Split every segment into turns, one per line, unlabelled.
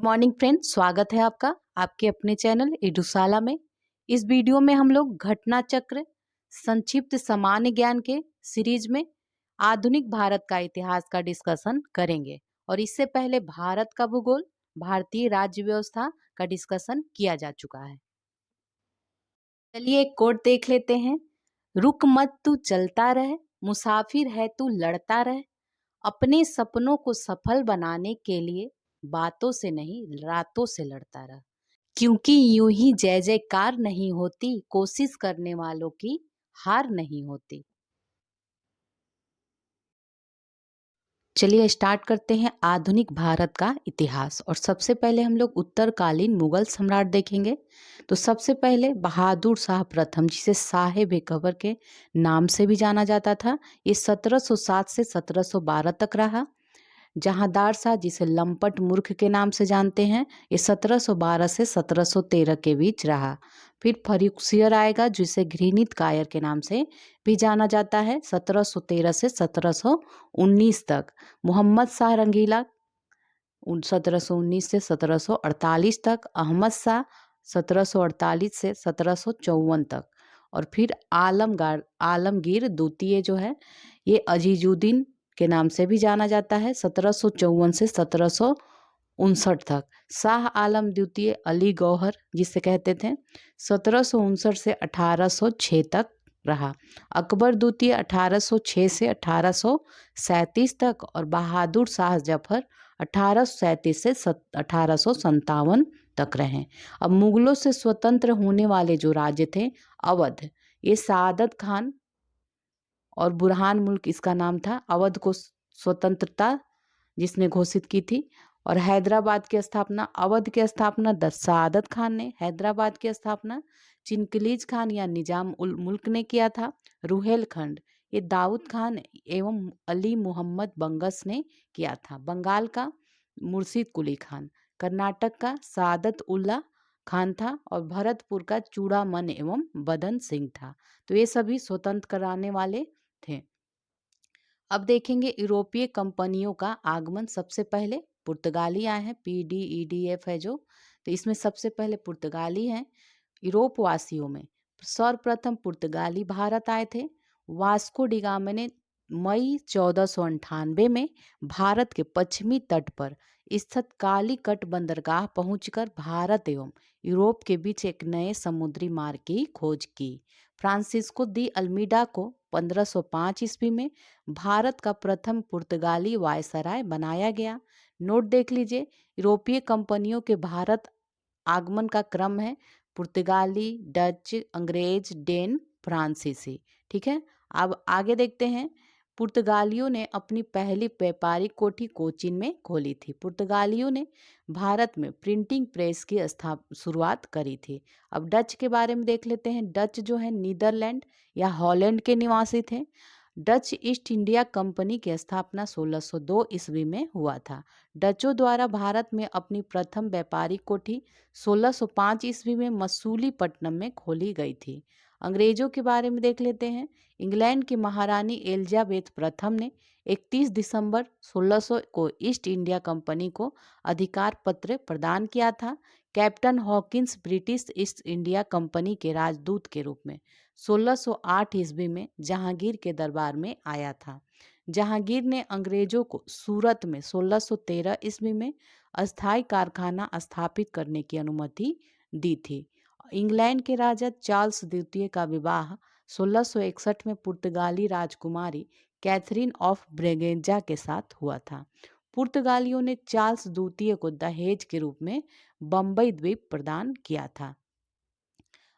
Morning friends, स्वागत है आपका आपके अपने चैनल एडुसाला में। इस वीडियो में हम लोग घटना चक्र संक्षिप्त सामान्य ज्ञान के सीरीज में आधुनिक भारत का इतिहास का डिस्कशन करेंगे। और इससे पहले भारत का भूगोल, भारतीय राज्य व्यवस्था का डिस्कशन किया जा चुका है। चलिए एक कोट देख लेते हैं। रुक मत तू चलता रह, मुसाफिर है तू लड़ता रह, अपने सपनों को सफल बनाने के लिए बातों से नहीं रातों से लड़ता रहा। क्योंकि यूं ही जय जयकार नहीं होती, कोशिश करने वालों की हार नहीं होती। चलिए स्टार्ट करते हैं आधुनिक भारत का इतिहास। और सबसे पहले हम लोग उत्तरकालीन मुगल सम्राट देखेंगे। तो सबसे पहले बहादुर शाह प्रथम, जिसे साहेब कबर के नाम से भी जाना जाता था, ये 1707 से 1712 तक रहा। जहांदार शाह, जिसे लंपट मूर्ख के नाम से जानते हैं, ये 1712 से 1713 के बीच रहा। फिर फर्रुखसियर आएगा, जिसे घृणित कायर के नाम से भी जाना जाता है, 1713 से 1719 तक। मोहम्मद शाह रंगीला 1719 से 1748 तक। अहमद शाह 1748 से 1754 तक। और फिर आलमगीर द्वितीय जो है, ये अजीजुद्दीन के नाम से भी जाना जाता है, 1754 से 1759 तक। शाह आलम द्वितीय अली गौहर, जिसे कहते थे, 1759 से 1806 तक रहा। अकबर द्वितीय 1806 से 1837 तक। और बहादुर शाह जफर 1837 से 1857 तक रहे। अब मुगलों से स्वतंत्र होने वाले जो राज्य थे, अवध, ये सादत खान और बुरहान मुल्क इसका नाम था। अवध को स्वतंत्रता जिसने घोषित की थी। और हैदराबाद की स्थापना, अवध की स्थापना सादत खान ने, हैदराबाद की स्थापना चिनकलीज खान या निजाम उल मुल्क ने किया था। रुहेलखंड ये दाऊद खान एवं अली मोहम्मद बंगस ने किया था। बंगाल का मुर्शिद कुली खान, कर्नाटक का सादत उल्ला खान था, और भरतपुर का चूड़ामन एवं बदन सिंह था। तो ये सभी स्वतंत्र कराने वाले थे। अब देखेंगे यूरोपीय कंपनियों का आगमन। सबसे पहले पुर्तगाली आए हैं, PDEDF है जो, तो इसमें सबसे पहले पुर्तगाली हैं। यूरोप वासियों में सर्वप्रथम पुर्तगाली भारत आए थे। वास्को डिगामा ने मई 1498 में भारत के पश्चिमी तट पर स्थित कालीकट बंदरगाह पहुंचकर भारत एवं यूरोप के बीच एक नए समुद्री मार्ग की खोज की। फ्रांसिस्को दी अल्मीडा को 1505 ईस्वी में भारत का प्रथम पुर्तगाली वायसराय बनाया गया। नोट देख लीजिए, यूरोपीय कंपनियों के भारत आगमन का क्रम है पुर्तगाली, डच, अंग्रेज, डेन, फ्रांसीसी। ठीक है, अब आगे देखते हैं। पुर्तगालियों ने अपनी पहली व्यापारिक कोठी कोचीन में खोली थी। पुर्तगालियों ने भारत में प्रिंटिंग प्रेस की शुरुआत करी थी। अब डच के बारे में देख लेते हैं। डच जो है नीदरलैंड या हॉलैंड के निवासी थे। डच ईस्ट इंडिया कंपनी की स्थापना 1602 ईस्वी में हुआ था। डचों द्वारा भारत में अपनी प्रथम व्यापारिक कोठी 1605 ईस्वी में मसूलीपट्टनम में खोली गई थी। अंग्रेजों के बारे में देख लेते हैं। इंग्लैंड की महारानी एलिजाबेथ प्रथम ने 31 दिसंबर 1600 को ईस्ट इंडिया कंपनी को अधिकार पत्र प्रदान किया था। Captain Hawkins British east India company के राजदूत के रूप में 1608 ईस्वी में जहांगीर के दरबार में आया था। जहांगीर ने अंग्रेजों को सूरत में 1613 ईस्वी में अस्थायी कारखाना स्थापित करने की अनुमति दी थी। इंग्लैंड के राजा चार्ल्स द्वितीय का विवाह 1661 में पुर्तगाली राजकुमारी कैथरीन ऑफ ब्रेगेंजा के साथ हुआ था। पुर्तगालियों ने चार्ल्स द्वितीय को दहेज के रूप में बम्बई द्वीप प्रदान किया था।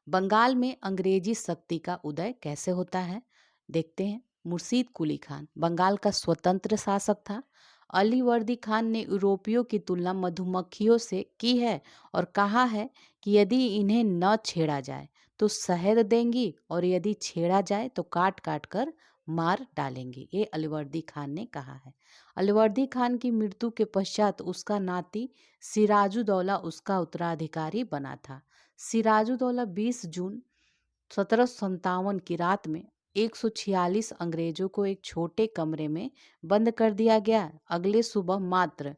बंगाल में अंग्रेजी शक्ति का उदय कैसे होता है, देखते हैं। मुर्शीद कुली खान बंगाल का स्वतंत्र शासक था। अलीवर्दी खान ने यूरोपियों की तुलना मधुमक्खियों से की है और कहा है कि यदि इन्हें न छेड़ा जाए तो शहद देंगी, और यदि छेड़ा जाए तो काट काट कर मार डालेंगी। ये अलीवर्दी खान ने कहा है। अलीवर्दी खान की मृत्यु के पश्चात उसका नाती सिराजुद्दौला उसका उत्तराधिकारी बना था। सिराजुद्दौला 20 जून 1757 की रात में 146 अंग्रेजों को एक छोटे कमरे में बंद कर दिया गया। अगले सुबह मात्र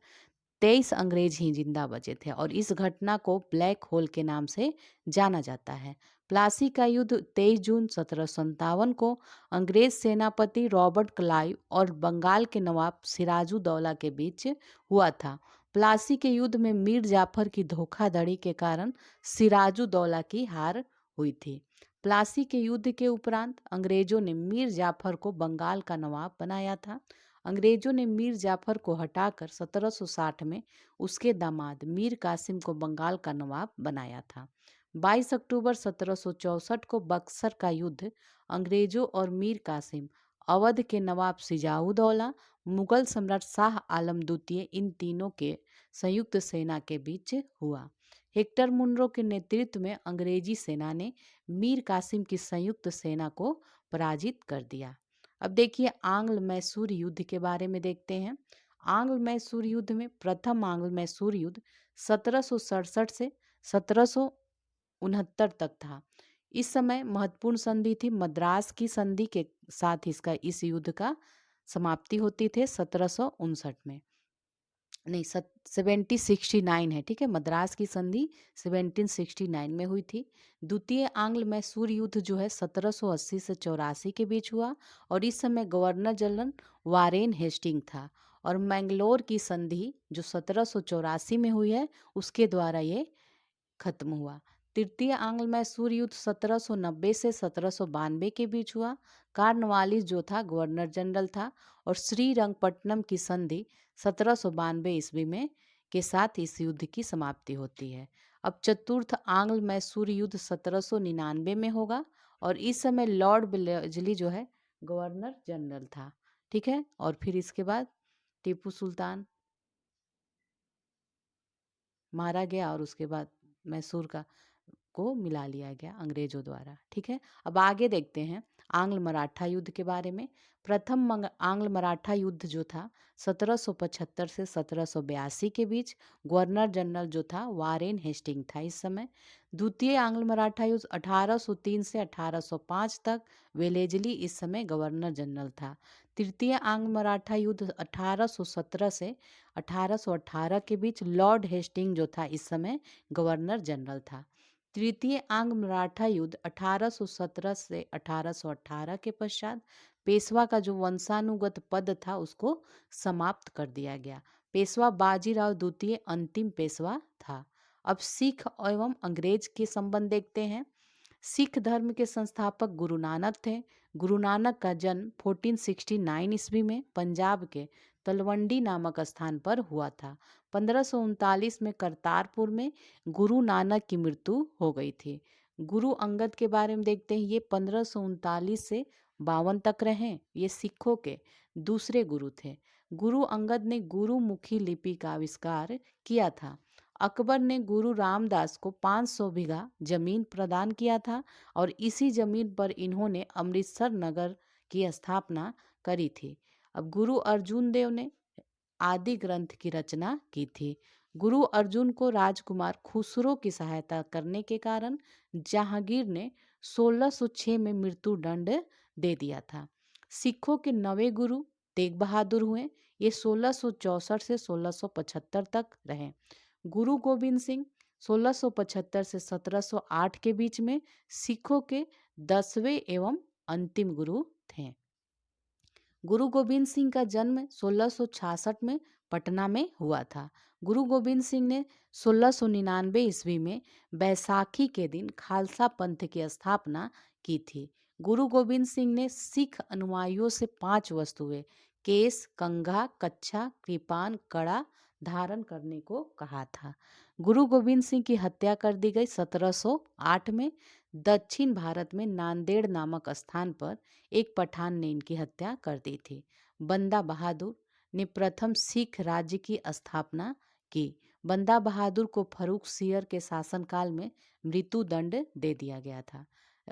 23 अंग्रेज ही जिंदा बचे थे और इस घटना को ब्लैक होल के नाम से जाना जाता है। प्लासी का युद्ध 23 जून 1757 को अंग्रेज सेनापति रॉबर्ट क्लाइव और बंगाल के नवाब सिराजुद्दौला के बीच हुआ था। प्लासी के युद्ध में मीर जाफर की धोखाधड़ी के कारण सिराजुद्दौला की हार हुई थी। प्लासी के युद्ध के उपरांत अंग्रेजों ने मीर जाफर को बंगाल का नवाब बनाया था। अंग्रेजों ने मीर जाफर को हटाकर 1760 में उसके दामाद मीर कासिम को बंगाल का नवाब बनाया था। 22 अक्टूबर 1764 को बक्सर का युद्ध अंग्रेजों और मीर कासिम, अवध के नवाब सिराजुद्दौला, मुगल सम्राट शाह आलम द्वितीय, इन तीनों के संयुक्त सेना के बीच हुआ। हेक्टर मुनरो के नेतृत्व में अंग्रेजी सेना ने मीर कासिम की संयुक्त सेना को पराजित कर दिया। अब देखिए आंग्ल मैसूर युद्ध के बारे में देखते हैं। आंग्ल मैसूर युद्ध में प्रथम आंग्ल मैसूर युद्ध 1767 से 1769 तक था। इस समय महत्वपूर्ण संधि थी मद्रास की संधि के साथ इसका इस युद्ध का समाप्ति होती थे 1759 में। नहीं 1769 है, ठीक है, मद्रास की संधि 1769 में हुई थी। द्वितीय आंग्ल मैसूर युद्ध जो है 1780 से 84 के बीच हुआ और इस समय गवर्नर जनरल वारेन हेस्टिंग था। और मैंगलोर की संधि जो 1784 में हुई है उसके द्वारा ये खत्म हुआ। तृतीय आंग्ल मैसूर युद्ध 1790 से 1792 के बीच हुआ। कार्नवालिस जो था गवर्नर जनरल था और श्रीरंगपट्टनम की संधि 1792 ईस्वी में के साथ इस युद्ध की समाप्ति होती है। अब चतुर्थ आंग्ल मैसूर युद्ध 1799 में होगा और इस समय लॉर्ड वेलेस्ली जो है गवर्नर जनरल था, ठीक है। और फिर इसके बाद टीपू सुल्तान मारा गया और उसके बाद मैसूर को मिला लिया गया अंग्रेजों द्वारा, ठीक है। अब आगे देखते हैं आंग्ल मराठा युद्ध के बारे में। प्रथम आंग्ल मराठा युद्ध जो था 1775 से 1782 के बीच गवर्नर जनरल जो था वारेन हेस्टिंग था इस समय। द्वितीय आंग्ल मराठा युद्ध 1803 से 1805 तक वेलेजली इस समय गवर्नर जनरल था। तृतीय आंग्ल मराठा युद्ध 1817 से 1818 के बीच लॉर्ड हेस्टिंग जो था इस समय गवर्नर जनरल था। तृतीय आंग्ल मराठा युद्ध 1817 से 1818 के पश्चात पेशवा का जो वंशानुगत पद था उसको समाप्त कर दिया गया। पेशवा बाजीराव द्वितीय अंतिम पेशवा था। अब सिख एवं अंग्रेज के संबंध देखते हैं। सिख धर्म के संस्थापक गुरु नानक थे। गुरु नानक का जन्म 1469 ईस्वी में पंजाब के तलवंडी नामक स्थान पर हुआ था। 1539 में करतारपुर में गुरु नानक की मृत्यु हो गई थी। गुरु अंगद के बारे में देखते हैं। ये 1539 से 52 तक रहे। ये सिखों के दूसरे गुरु थे। गुरु अंगद ने गुरुमुखी लिपि का आविष्कार किया था। अकबर ने गुरु रामदास को 500 बीघा जमीन प्रदान किया था और इसी जमीन पर इन्होंने अमृतसर नगर की स्थापना करी थी। अब गुरु अर्जुन देव ने आदि ग्रंथ की रचना की थी। गुरु अर्जुन को राजकुमार खुसरो की सहायता करने के कारण जहांगीर ने 1606 में मृत्यु दंड दे दिया था। सिखों के नवे गुरु तेग बहादुर हुए। ये 1664 से 1675 तक रहे। गुरु गोविंद सिंह 1675 से 1708 के बीच में सिखों के 10वें एवं अंतिम गुरु थे। गुरु गोविंद सिंह का जन्म 1666 में पटना में हुआ था। गुरु गोविंद सिंह ने 1699 ईस्वी में बैसाखी के दिन खालसा पंथ की स्थापना की थी। गुरु गोविंद सिंह ने सिख अनुयायियों से 5 वस्तुएं केस, कंघा, कच्छा, कृपान, कड़ा धारण करने को कहा था। गुरु गोविंद सिंह की हत्या कर दी गई 1708 में। दक्षिण भारत में नांदेड़ नामक स्थान पर एक पठान ने इनकी हत्या कर दी थी। बंदा बहादुर ने प्रथम सिख राज्य की स्थापना की। बंदा बहादुर को फर्रुख सियर के शासनकाल में मृत्यु दंड दे दिया गया था।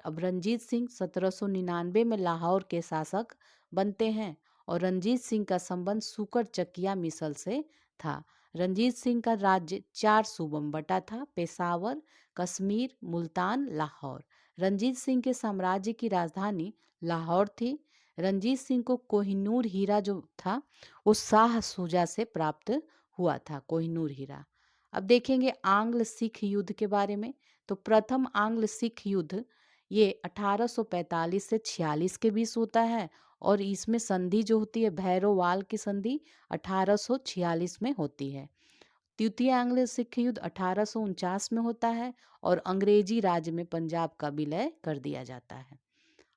अब रंजीत सिंह 1799 में लाहौर के शासक बनते हैं और रंजीत सिंह का संबंध सुकर चकिया मिसल से था। रंजीत सिंह का राज्य 4 सूबों में बटा था: पेशावर, कश्मीर, मुल्तान, लाहौर। रंजीत सिंह के साम्राज्य की राजधानी लाहौर थी। रंजीत सिंह को कोहिनूर हीरा जो था वो शाह शुजा से प्राप्त हुआ था, कोहिनूर हीरा। अब देखेंगे आंग्ल सिख युद्ध के बारे में। तो प्रथम आंग्ल सिख युद्ध ये 1845 से 46 के बीच होता है और इसमें संधि जो होती है भैरोवाल की संधि 1846 में होती है। द्वितीय आंग्ल सिख युद्ध 1849 में होता है और अंग्रेजी राज में पंजाब का विलय कर दिया जाता है।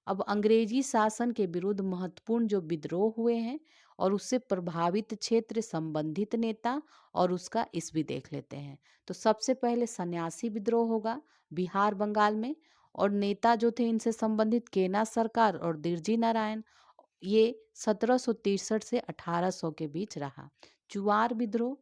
अब अंग्रेजी शासन के विरुद्ध महत्वपूर्ण जो विद्रोह हुए हैं और उससे प्रभावित क्षेत्र, संबंधित नेता और उसका ईस्वी देख लेते हैं। तो सबसे पहले सन्यासी विद्रोह होगा बिहार बंगाल में, और नेता जो थे इनसे संबंधित केना सरकार और दिरजी नारायण, ये 1763 से 1800 के बीच रहा। चुआर विद्रोह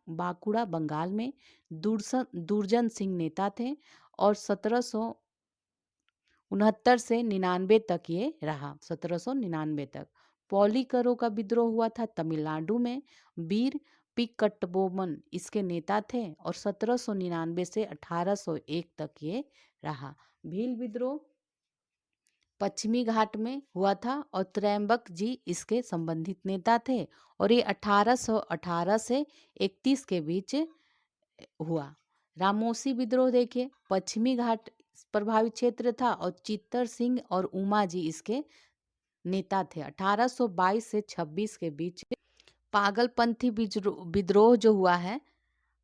बांकुड़ा बंगाल में दुर्जन सिंह नेता थे और 1769 से 99 तक ये रहा, 1799 तक। पौलीकरों का विद्रोह हुआ था तमिलनाडु में, वीर पी कट्टबोमन इसके नेता थे और 1799 से 1801 तक ये रहा। भील विद्रोह पश्चिमी घाट में हुआ था और त्रैम्बक जी इसके संबंधित नेता थे और ये 1818 से 31 के बीच हुआ। रामोसी विद्रोह देखिए, पश्चिमी घाट प्रभावित क्षेत्र था और चित्तर सिंह और उमा जी इसके नेता थे। 1822 से 26 के बीच पागलपंथी विद्रोह जो हुआ है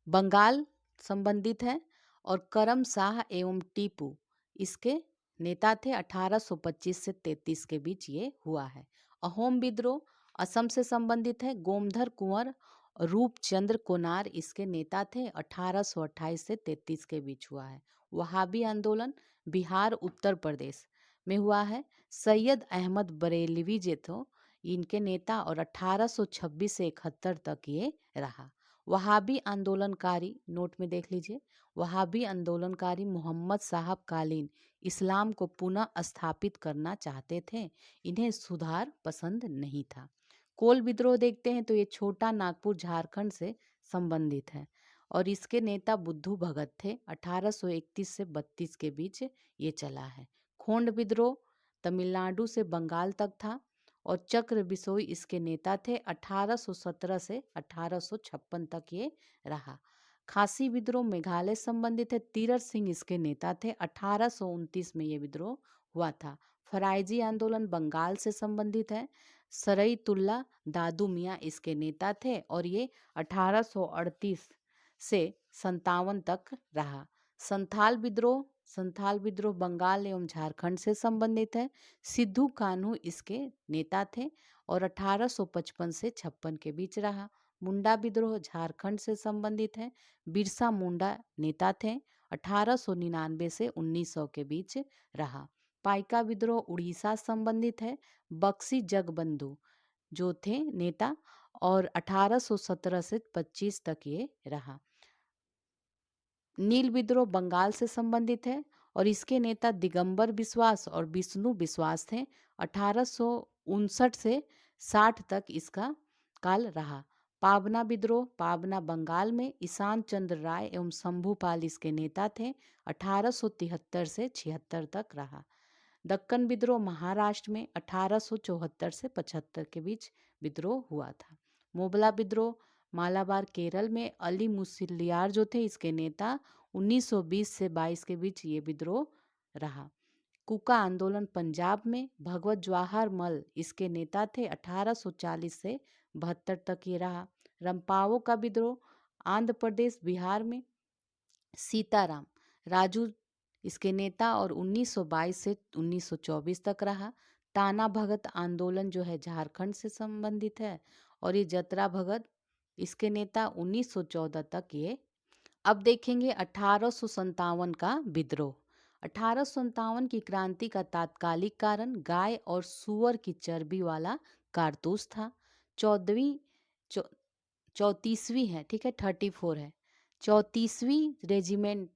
बंगाल संबंधित है और करम शाह एवं टीपू इसके नेता थे। 1825 से 33 के बीच ये हुआ है। अहोम विद्रोह असम से संबंधित है, गोमधर कुंवर रूपचंद्र कोनार इसके नेता थे। 1828 से 33 के बीच हुआ है। वहाबी आंदोलन बिहार उत्तर प्रदेश में हुआ है। सैयद अहमद बरेलवी जे थे इनके नेता और 1826 से 71 तक ये रहा। वहाबी आंदोलनकारी, नोट में देख लीजिए, वहाबी आंदोलनकारी मोहम्मद साहब कालीन इस्लाम को पुनः स्थापित करना चाहते थे, इन्हें सुधार पसंद नहीं था। कोल विद्रोह देखते हैं तो ये छोटा नागपुर झारखंड से संबंधित है और इसके नेता बुद्धू भगत थे। 1831 से 32 के बीच ये चला है। खोंड विद्रोह तमिलनाडु से बंगाल तक था और चक्र बिसोई इसके नेता थे। 1817 से 1856 तक ये रहा। खासी विद्रोह मेघालय संबंधित है, तीरथ सिंह इसके नेता थे। 1829 में ये विद्रोह हुआ था। फराइजी आंदोलन बंगाल से संबंधित है, सरईतुल्ला दादू मियाँ इसके नेता थे और ये 1838 से 57 तक रहा। संथाल विद्रोह बंगाल एवं झारखंड से संबंधित है, सिद्धू कान्हू इसके नेता थे और 1855 से 56 के बीच रहा। मुंडा विद्रोह झारखंड से संबंधित है, बिरसा मुंडा नेता थे। 1899 से 1900 के बीच रहा। पाइका विद्रोह उड़ीसा संबंधित है, बक्सी जगबंधु जो थे नेता और 1817 से 25 तक ये रहा। नील विद्रोह बंगाल से संबंधित है और इसके नेता दिगंबर बिश्वास और विष्णु बिश्वास थे। 1859 से 60 तक इसका काल रहा। पावना विद्रोह पावना बंगाल में ईशान चंद्र राय एवं शंभूपाल इसके नेता थे। 1873 से 76 तक रहा। दक्कन विद्रोह महाराष्ट्र में 1874 से 75 के बीच विद्रोह हुआ था। मोबला विद्रोह मालाबार केरल में अली मुसलियार जो थे इसके नेता। 1920 से 22 के बीच ये विद्रोह रहा। कुका आंदोलन पंजाब में भगवत जवाहर मल इसके नेता थे। 1840 से 72 तक ये रहा। रंपाओं का विद्रोह आंध्र प्रदेश बिहार में सीताराम राजू इसके नेता और 1922 से 1924 तक रहा। ताना भगत आंदोलन जो है झारखंड से संबंधित है और ये जतरा भगत इसके नेता 1914 तक ये। अब देखेंगे 1857 का विद्रोह। 1857 की क्रांति का तात्कालिक कारण गाय और सुअर की चर्बी वाला कारतूस था। 34वीं है, ठीक है, 34 है। 34वीं रेजिमेंट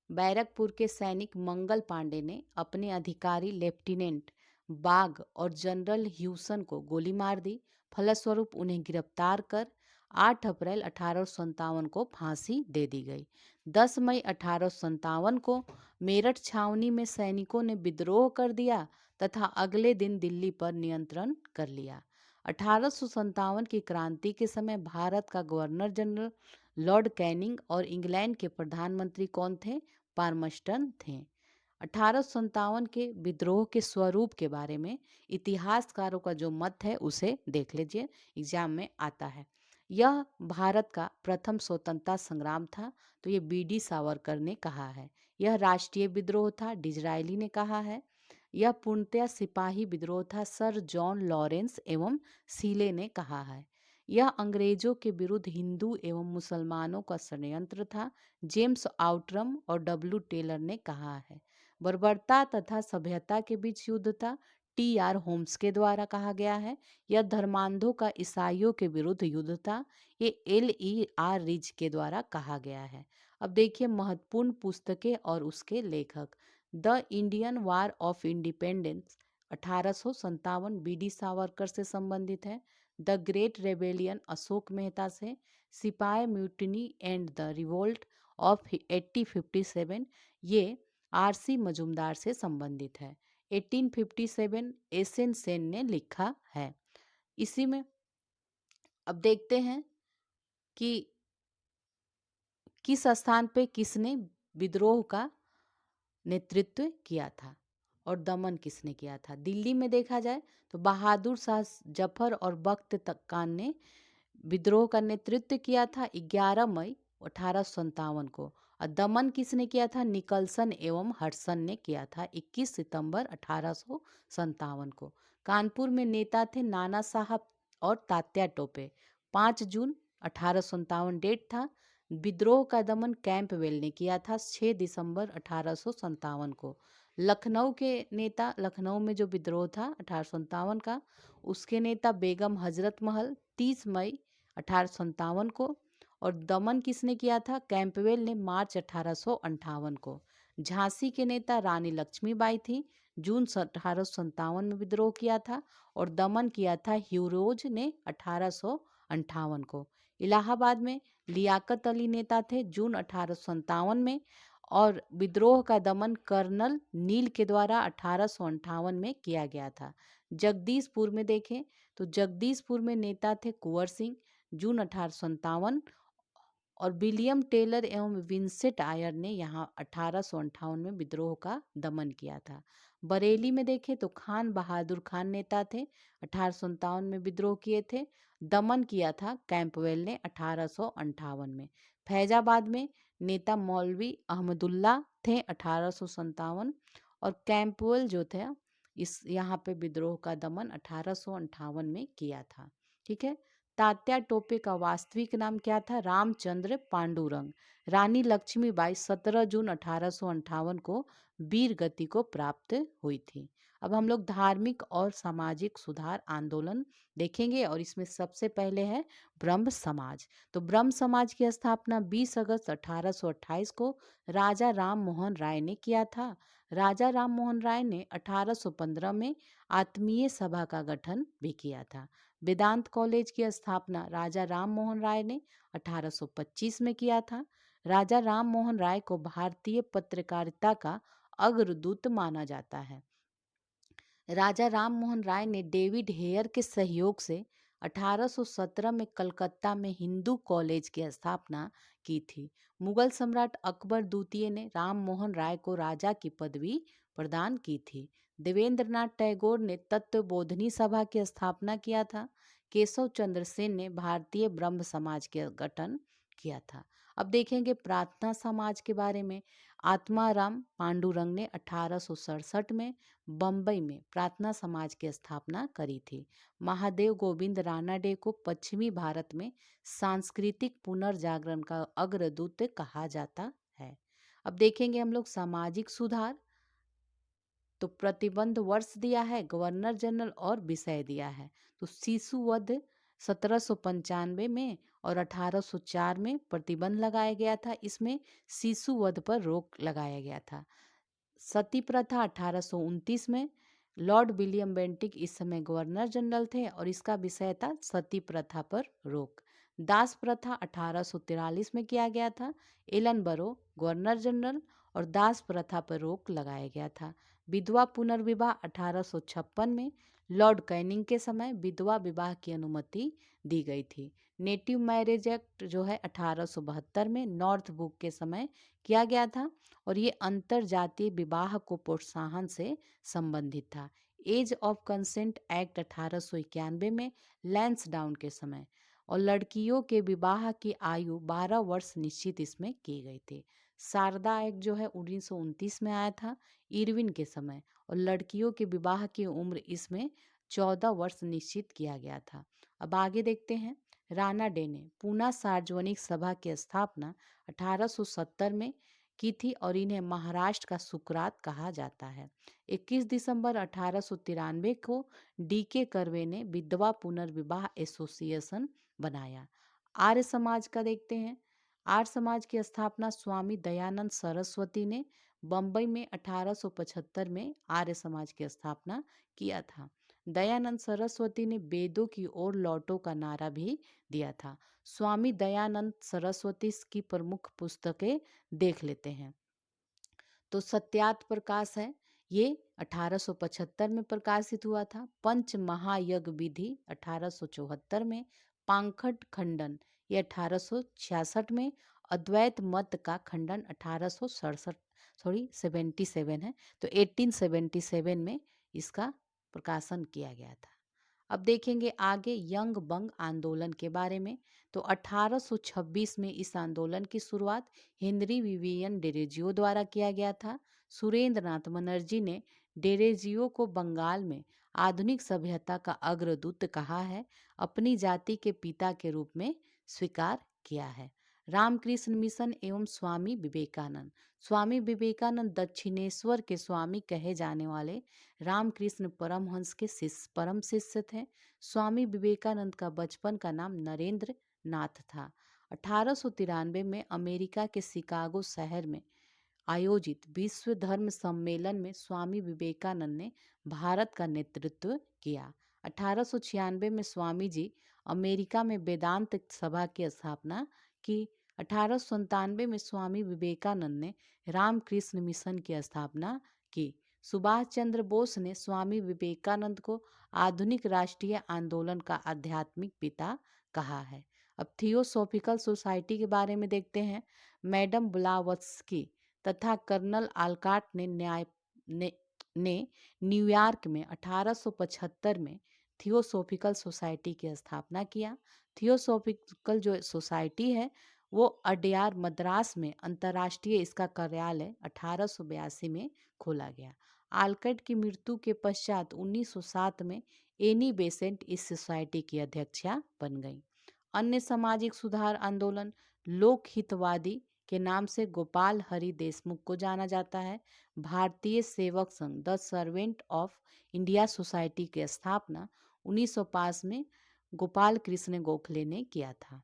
बैरकपुर के सैनिक मंगल पांडे ने अपने अधिकारी लेफ्टिनेंट बाग और जनरल ह्यूसन को गोली मार दी। फलस्वरूप उन्हें गिरफ्तार कर 8 अप्रैल 1857 को फांसी दे दी गई। 10 मई 1857 को मेरठ छावनी में सैनिकों ने विद्रोह कर दिया तथा अगले दिन दिल्ली पर नियंत्रण कर लिया। 1857 की क्रांति के समय भारत का गवर्नर जनरल लॉर्ड कैनिंग और इंग्लैंड के प्रधानमंत्री कौन थे? पार्मस्टन थे। 1857 के विद्रोह के स्वरूप के बारे में इतिहासकारों का जो मत है उसे देख लीजिए, एग्जाम में आता है। यह भारत का प्रथम स्वतंत्रता संग्राम था, तो ये बी.डी. सावरकर ने कहा है। यह राष्ट्रीय विद्रोह था, डिजरायली ने कहा है। यह पूर्णतया सिपाही विद्रोह था, सर जॉन लॉरेंस एवं सीले ने कहा है। यह अंग्रेजों के विरुद्ध हिंदू एवं मुसलमानों का षड्यंत्र था, जेम्स आउटरम और डब्ल्यू टेलर ने कहा है। बर्बरता तथा सभ्यता के बीच युद्ध था, टी.आर. होम्स के द्वारा कहा गया है। यह धर्मांधों का ईसाइयों के विरुद्ध युद्ध था, ये L.E.R. रिज के द्वारा कहा गया है। अब देखिए महत्वपूर्ण पुस्तकें और उसके लेखक। The Indian war of independence 1857 BD. Savarkar से संबंधित है। The great rebellion Ashok Mehta से। सिपाही mutiny and the revolt of 1857 ये आर.सी. मजूमदार से संबंधित है। 1857 एस.एन. सेन ने लिखा है। इसी में अब देखते हैं कि किस स्थान पे किसने विद्रोह का नेतृत्व किया था और दमन किसने किया था। दिल्ली में देखा जाए तो बहादुर शाह जफर और बख्त खान ने विद्रोह का नेतृत्व किया था 11 मई 1857 को, और दमन किसने किया था? निकलसन एवं हडसन ने किया था 21 सितंबर 1857 को। कानपुर में नेता थे नाना साहब और तात्या टोपे। 5 जून 1857 डेट था। विद्रोह का दमन कैंपवेल ने किया था 6 दिसंबर 1857 को। लखनऊ के नेता, लखनऊ में जो विद्रोह था 1857 का, उसके नेता बेगम हजरत महल 30 मई 1857 को, और दमन किसने किया था? कैंपवेल ने मार्च 1858 को। झांसी के नेता रानी लक्ष्मीबाई थी, जून 1857 में विद्रोह किया था, और दमन किया था ह्यूरोज ने 1858 को। इलाहाबाद में लियाकत अली नेता थे, जून 1857 में, और विद्रोह का दमन कर्नल नील के द्वारा 1858 में किया गया था। जगदीशपुर में देखें तो जगदीशपुर में नेता थे कुंवर सिंह, जून 1857, और विलियम टेलर एवं विंसेंट आयर ने यहाँ 1858 में विद्रोह का दमन किया था। बरेली में देखें तो खान बहादुर खान नेता थे, 1857 में विद्रोह किए थे। दमन किया था कैंपवेल ने 1858 में। फैजाबाद में नेता मौलवी अहमदुल्ला थे 1857, और कैंपवेल जो थे इस यहाँ पे विद्रोह का दमन 1858 में किया था। ठीक है। तात्या टोपे का वास्तविक नाम क्या था? रामचंद्र पांडुरंग। रानी लक्ष्मीबाई 17 जून 1858 को वीर गति को प्राप्त हुई थी। अब हम लोग धार्मिक और सामाजिक सुधार आंदोलन देखेंगे, और इसमें सबसे पहले है ब्रह्म समाज। तो ब्रह्म समाज की स्थापना 20 अगस्त 1828 को राजा राम मोहन राय ने किया था। राजा राम मोहन राय ने 1815 में आत्मीय सभा का गठन भी किया था। वेदांत कॉलेज की स्थापना राजा राम मोहन राय ने 1825 में किया था। राजा राम मोहन राय को भारतीय पत्रकारिता का अग्रदूत माना जाता है। राजा राम मोहन राय ने डेविड हेयर के सहयोग से 1817 में कलकत्ता में हिंदू कॉलेज की स्थापना की थी। मुगल सम्राट अकबर द्वितीय ने राम मोहन राय को राजा की पदवी प्रदान की थी। देवेंद्रनाथ टैगोर ने तत्वबोधिनी सभा की स्थापना किया था। केशव चंद्र सेन ने भारतीय ब्रह्म समाज के गठन किया था। अब देखेंगे प्रार्थना समाज के बारे में। आत्माराम पांडुरंग ने 1867 में बम्बई में प्रार्थना समाज की स्थापना करी थी। महादेव गोविंद रानाडे को पश्चिमी भारत में सांस्कृतिक पुनर्जागरण का अग्रदूत कहा जाता है। अब देखेंगे हम लोग सामाजिक सुधार। तो प्रतिबंध वर्ष दिया है, गवर्नर जनरल और विषय दिया है। तो शिशु वध 1795 में और 1804 में प्रतिबंध लगाया गया था। इसमें शिशु वध पर रोक लगाया गया था। सती प्रथा 1829 में। लॉर्ड विलियम बेंटिक इस समय गवर्नर जनरल थे, और इसका विषय था सती प्रथा पर रोक। दास प्रथा 1843 में किया गया था। एलन बरो गवर्नर जनरल, और दास प्रथा पर रोक लगाया गया था। विधवा पुनर्विवाह 1856 में। लॉर्ड कैनिंग के समय विधवा विवाह की अनुमति दी गई थी। नेटिव मैरिज एक्ट जो है 1872 में नॉर्थ बुक के समय किया गया था और ये अंतर जातीय विवाह को प्रोत्साहन से संबंधित था। एज ऑफ कंसेंट एक्ट 1891 में लैंसडाउन के समय और लड़कियों के विवाह की आयु 12 वर्ष निश्चित इसमें की गई थी। शारदा एक्ट जो है 1929 में आया था इरविन के समय और लड़कियों के विवाह की उम्र इसमें 14 वर्ष निश्चित किया गया था। अब आगे देखते हैं। राणा डे ने पूना सार्वजनिक सभा की स्थापना 1870 में की थी और इन्हें महाराष्ट्र का सुकरात कहा जाता है। 21 दिसंबर 1893 को डी.के. कर्वे ने विधवा पुनर्विवाह एसोसिएशन बनाया। आर्य समाज का देखते हैं। आर्य समाज की स्थापना स्वामी दयानंद सरस्वती ने बम्बई में 1875 में आर्य समाज की स्थापना किया था। दयानंद सरस्वती ने वेदों की ओर लौटो का नारा भी दिया था। स्वामी दयानंद सरस्वती की प्रमुख पुस्तकें देख लेते हैं। तो सत्यार्थ प्रकाश है, ये 1875 में प्रकाशित हुआ था। पंच महायज्ञ विधि 1874 में। पांखट खंडन ये 1866 में। अद्वैत मत का खंडन 77 है, तो 1877 में इसका प्रकाशन किया गया था। अब देखेंगे आगे यंग बंग आंदोलन के बारे में। तो 1826 में इस आंदोलन की शुरुआत हेनरी विवियन डेरेजियो द्वारा किया गया था। सुरेंद्र नाथ बनर्जी ने डेरेजियो को बंगाल में आधुनिक सभ्यता का अग्रदूत कहा है, अपनी जाति के पिता के रूप में स्वीकार किया है। रामकृष्ण मिशन एवं स्वामी विवेकानंद। स्वामी विवेकानंद दक्षिणेश्वर के स्वामी कहे जाने वाले रामकृष्ण परमहंस के परम शिष्य थे। स्वामी विवेकानंद का बचपन का नाम नरेंद्र नाथ था। 1893 में अमेरिका के शिकागो शहर में आयोजित विश्व धर्म सम्मेलन में स्वामी विवेकानंद ने भारत का नेतृत्व किया। 1896 में स्वामी जी अमेरिका में वेदांत सभा की स्थापना की। 1897 में स्वामी विवेकानंद ने रामकृष्ण मिशन की स्थापना की। सुभाष चंद्र बोस ने स्वामी विवेकानंद को आधुनिक राष्ट्रीय आंदोलन का आध्यात्मिक पिता कहा है। अब थियोसॉफिकल सोसाइटी के बारे में देखते हैं। मैडम ब्लावत्स्की तथा कर्नल आलकाट ने न्यूयॉर्क में 1875 में थियोसॉफिकल सोसाइटी की स्थापना किया। थियोसॉफिकल जो सोसाइटी है वो अडयार मद्रास में अंतर्राष्ट्रीय इसका कार्यालय 1882 में खोला गया। आलकट की मृत्यु के पश्चात 1907 में एनी बेसेंट इस सोसाइटी की अध्यक्षा बन गई। अन्य सामाजिक सुधार आंदोलन लोक हितवादी के नाम से गोपाल हरि देशमुख को जाना जाता है। भारतीय Sevak Sangh the servant of India society की स्थापना 1905 में गोपाल कृष्ण गोखले ने किया था।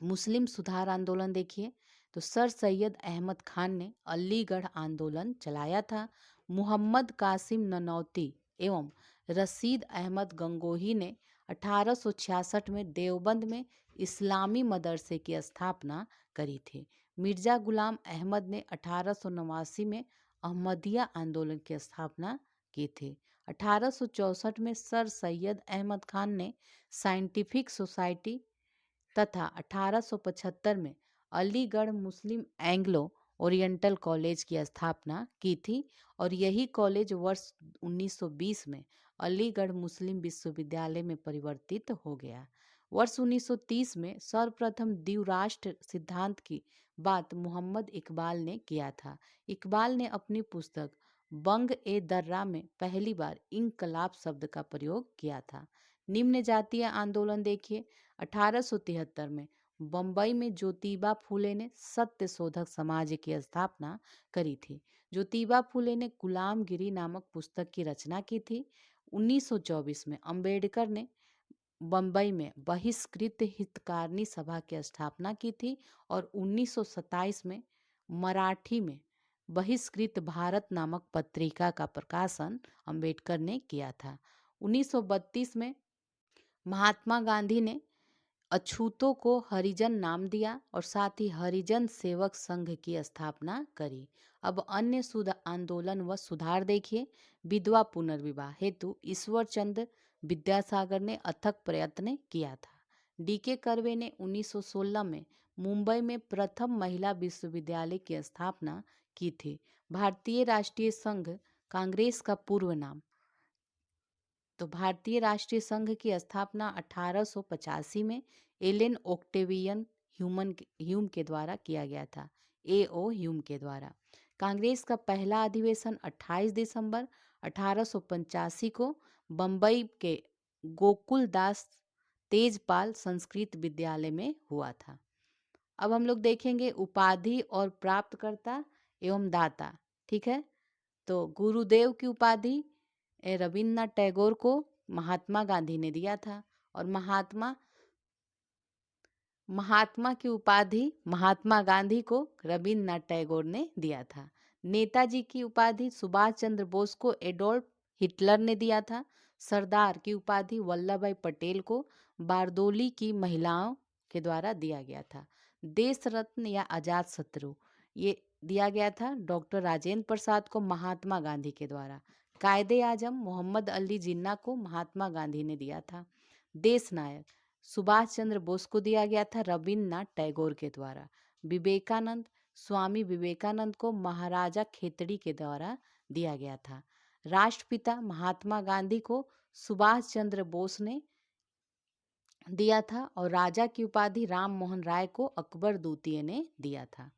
मुस्लिम सुधार आंदोलन देखिए तो सर सैयद अहमद खान ने अलीगढ़ आंदोलन चलाया था। मोहम्मद कासिम ननौती एवं रशीद अहमद गंगोही ने 1866 में देवबंद में इस्लामी मदरसे की स्थापना करी थी। मिर्जा गुलाम अहमद ने 1889 में अहमदिया आंदोलन की स्थापना की थी। 1864 में सर सैयद अहमद खान ने साइंटिफिक सोसाइटी तथा 1875 में अलीगढ़ मुस्लिम एंग्लो ओरिएंटल कॉलेज की स्थापना की थी और यही कॉलेज वर्ष 1920 में अलीगढ़ मुस्लिम विश्वविद्यालय में परिवर्तित हो गया। वर्ष 1930 में सर्वप्रथम द्विराष्ट्र सिद्धांत की बात मोहम्मद इकबाल ने किया था। इकबाल ने अपनी पुस्तक बंग ए दर्रा में पहली बार इंकलाब शब्द का प्रयोग किया था। निम्न जातीय आंदोलन देखिए 1873 में बम्बई में ज्योतिबा फूले ने सत्य शोधक समाज की स्थापना करी थी। ज्योतिबा फूले ने गुलामगिरी नामक पुस्तक की रचना की थी। 1924 में अंबेडकर ने बम्बई में बहिष्कृत हितकारिणी सभा की स्थापना की थी और 1927 में मराठी में बहिष्कृत भारत नामक पत्रिका का प्रकाशन अंबेडकर ने किया था। 1932 में महात्मा गांधी ने अछूतों को हरिजन नाम दिया और साथ ही हरिजन सेवक संघ की स्थापना करी। अब अन्य आंदोलन व सुधार देखिए। विधवा पुनर्विवाह हेतु ईश्वर चंद्र विद्यासागर ने अथक प्रयत्न किया था। डीके कर्वे ने 1916 में मुंबई में प्रथम महिला विश्वविद्यालय की स्थापना की थी। भारतीय राष्ट्रीय संघ कांग्रेस का पूर्व नाम। तो भारतीय राष्ट्रीय संघ की स्थापना 1885 में एलेन ओक्टेवियन ह्यूम के द्वारा किया गया था। एओ ह्यूम के द्वारा। कांग्रेस का पहला अधिवेशन 28 दिसंबर 1885 को बम्बई के गोकुल दास तेजपाल संस्कृत विद्यालय में हुआ था। अब हम लोग देखेंगे उपाधि और प्राप्तकर्ता एवं दाता। ठीक है, तो गुरुदेव की उपाधि रविन्द्रनाथ टैगोर को महात्मा गांधी ने दिया था और महात्मा की उपाधि महात्मा गांधी को रविन्द्रनाथ टैगोर ने दिया था। नेताजी की उपाधि सुभाष चंद्र बोस को एडोल्फ हिटलर ने दिया था। सरदार की उपाधि वल्लभ भाई पटेल को बारदोली की महिलाओं के द्वारा दिया गया था। देश रत्न या अजात शत्रु ये दिया गया था डॉक्टर राजेंद्र प्रसाद को महात्मा गांधी के द्वारा। कायदे आजम मोहम्मद अली जिन्ना को महात्मा गांधी ने दिया था। देश नायक सुभाष चंद्र बोस को दिया गया था रविन्द्रनाथ टैगोर के द्वारा। विवेकानंद स्वामी विवेकानंद को महाराजा खेतड़ी के द्वारा दिया गया था। राष्ट्रपिता महात्मा गांधी को सुभाष चंद्र बोस ने दिया था और राजा की उपाधि राम मोहन राय को अकबर द्वितीय ने दिया था।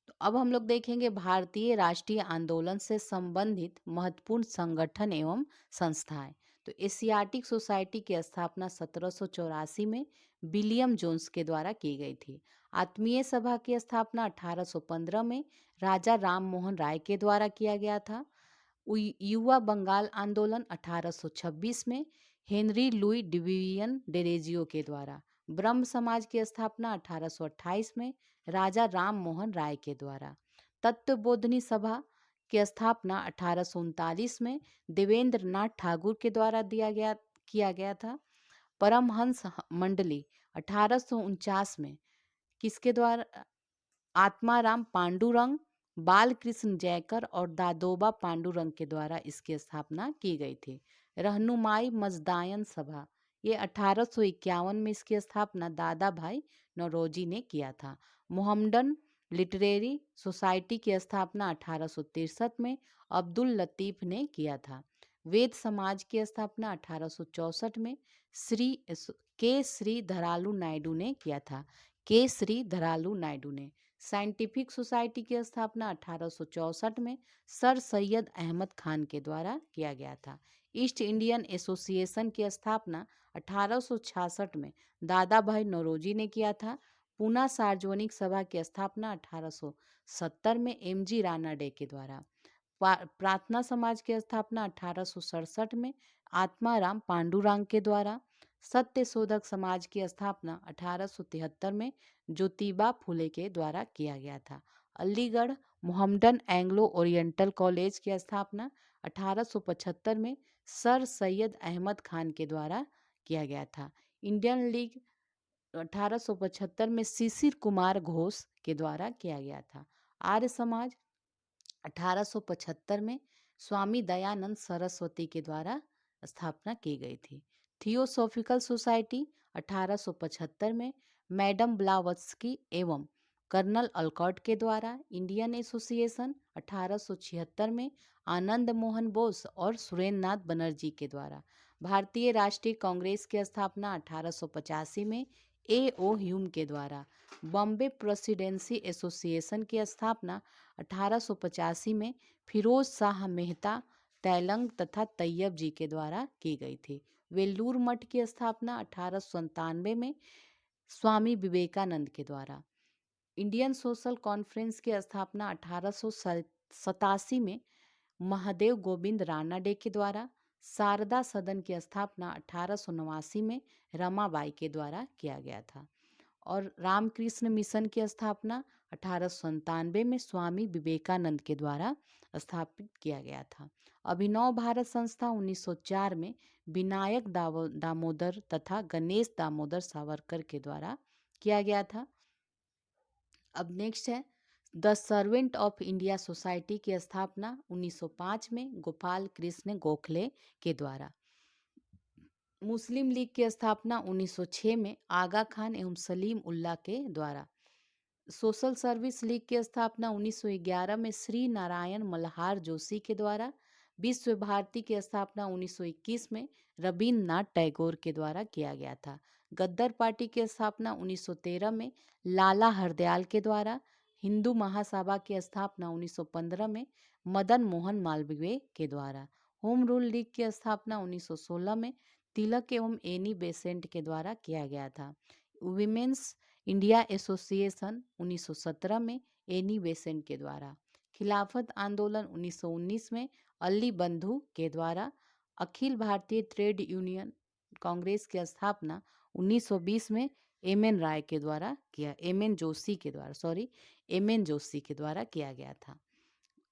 तो अब हम लोग देखेंगे भारतीय राष्ट्रीय आंदोलन से संबंधित महत्वपूर्ण संगठन एवं संस्थाएं। तो एशियाटिक सोसाइटी की स्थापना 1784 में विलियम जोन्स के द्वारा की गई थी। आत्मीय सभा की स्थापना 1815 में राजा राम मोहन राय के द्वारा किया गया था। युवा बंगाल आंदोलन 1826 में हेनरी लुई डिवीजन डेरेजियो के द्वारा। ब्रह्म समाज की स्थापना 1828 में राजा राम मोहन राय के द्वारा। तत्वबोधिनी सभा की स्थापना 1839 में देवेंद्र नाथ ठाकुर के द्वारा किया गया था। परमहंस मंडली 1849 में किसके द्वारा? आत्माराम पांडुरंग, बालकृष्ण जयकर और दादोबा पांडुरंग के द्वारा इसकी स्थापना की गई थी। रहनुमाई मजदायन सभा ये 1851 में इसकी स्थापना दादा भाई नौरोजी ने किया था। मोहम्मडन लिटरेरी सोसाइटी की स्थापना 1863 में अब्दुल लतीफ ने किया था। वेद समाज की स्थापना 1864 में श्री धरालू नायडू ने किया था। श्री धरालू नायडू ने। साइंटिफिक सोसाइटी की स्थापना 1864 में सर सैयद अहमद खान के द्वारा किया गया था। ईस्ट इंडियन एसोसिएशन की स्थापना 1866 में दादा भाई नौरोजी ने किया था। पूना सार्वजनिक सभा की स्थापना 1870 में एमजी राणा डे के द्वारा। प्रार्थना समाज की स्थापना 1867 में आत्माराम पांडुरंग के द्वारा। सत्य शोधक समाज की स्थापना 1873 में ज्योतिबा फुले के द्वारा किया गया था। Aligarh Mohammedan Anglo oriental college की स्थापना 1875 में सर सैयद अहमद खान के द्वारा किया गया था। इंडियन लीग 1875 में शिशिर कुमार घोष के द्वारा किया गया था। आर्य समाज 1875 में स्वामी दयानंद सरस्वती के द्वारा स्थापना की गई थी। थियोसॉफिकल सोसाइटी 1875 में मैडम ब्लावत्स्की एवं कर्नल अल्कॉट के द्वारा। इंडियन एसोसिएशन 1876 में आनंद मोहन बोस और सुरेंद्र नाथ बनर्जी के द्वारा। भारतीय राष्ट्रीय कांग्रेस की स्थापना 1885 में एओ ह्यूम के द्वारा। बॉम्बे प्रेसिडेंसी एसोसिएशन की स्थापना 1885 में फिरोज शाह मेहता, तैलंग तथा तैयब जी के द्वारा की गई थी। वेल्लूर मठ की स्थापना 1897 में स्वामी विवेकानंद के द्वारा। इंडियन सोशल कॉन्फ्रेंस की स्थापना 1887 में महादेव गोविंद रानाडे के द्वारा। शारदा सदन की स्थापना 1889 में रमाबाई के द्वारा किया गया था। और रामकृष्ण मिशन की स्थापना 1897 में स्वामी विवेकानंद के द्वारा स्थापित किया गया था। अभिनव भारत संस्था 1904 में विनायक दामोदर तथा गणेश दामोदर सावरकर के द्वारा किया गया था। अब नेक्स्ट है the servant of India society की स्थापना 1905 में गोपाल कृष्ण गोखले के द्वारा। मुस्लिम लीग की स्थापना 1906 में आगा खान एवं सलीम उल्लाह के द्वारा। सोशल सर्विस लीग की स्थापना 1911 में श्री नारायण मल्हार जोशी के द्वारा। विश्व भारती की स्थापना 1921 में रविन्द्रनाथ टैगोर के द्वारा किया गया था। गद्दर पार्टी की स्थापना 1913 में लाला हरदयाल के द्वारा। हिंदू महासभा की स्थापना 1915 में मदन मोहन मालवीय के द्वारा। होम रूल लीग की स्थापना 1916 में तिलक एवं एनी बेसेंट के द्वारा किया गया था। विमेंस इंडिया एसोसिएशन 1917 में एनी बेसेंट के द्वारा। खिलाफत आंदोलन 1919 में अली बंधु के द्वारा। अखिल भारतीय ट्रेड यूनियन कांग्रेस की स्थापना 1920 में एम एन जोशी के द्वारा किया गया था।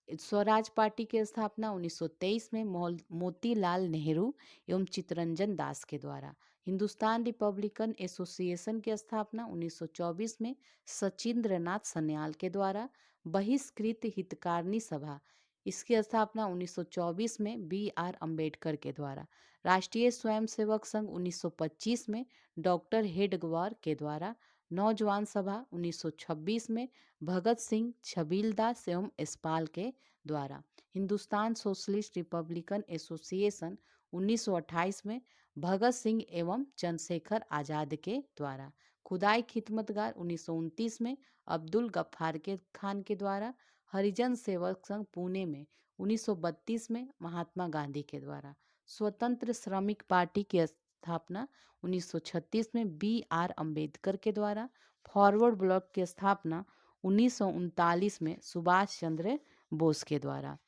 स्वराज पार्टी की स्थापना 1923 में मोतीलाल नेहरू एवं चित्तरंजन दास के द्वारा। हिंदुस्तान रिपब्लिकन एसोसिएशन की स्थापना 1924 में सचिंद्र नाथ सन्याल के द्वारा। बहिष्कृत हितकारिणी सभा, इसकी स्थापना 1924 में बी आर अम्बेडकर के द्वारा। राष्ट्रीय स्वयंसेवक संघ 1925 में डॉक्टर हेडगवार के द्वारा। नौजवान सभा 1926 में भगत सिंह, छबीलदास एवं यशपाल के द्वारा। हिंदुस्तान सोशलिस्ट रिपब्लिकन एसोसिएशन 1928 में भगत सिंह एवं चंद्रशेखर आजाद के द्वारा। खुदाई खिदमतगार 1929 में अब्दुल गफ्फार के खान के द्वारा। हरिजन सेवक संघ पुणे में 1932 में महात्मा गांधी के द्वारा। स्वतंत्र श्रमिक पार्टी की स्थापना 1936 में बी आर अम्बेडकर के द्वारा। फॉरवर्ड ब्लॉक की स्थापना 1939 में सुभाष चंद्र बोस के द्वारा।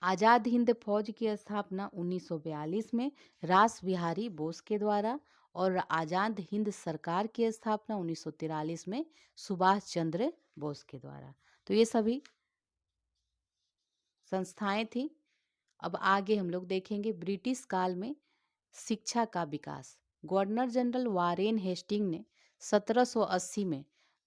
आजाद हिंद फौज की स्थापना 1942 में रास बिहारी बोस के द्वारा और आजाद हिंद सरकार की स्थापना 1943 में सुभाष चंद्र बोस के द्वारा। तो ये सभी संस्थाएं थी। अब आगे हम लोग देखेंगे ब्रिटिश काल में शिक्षा का विकास। गवर्नर जनरल वारेन हेस्टिंग ने 1780 में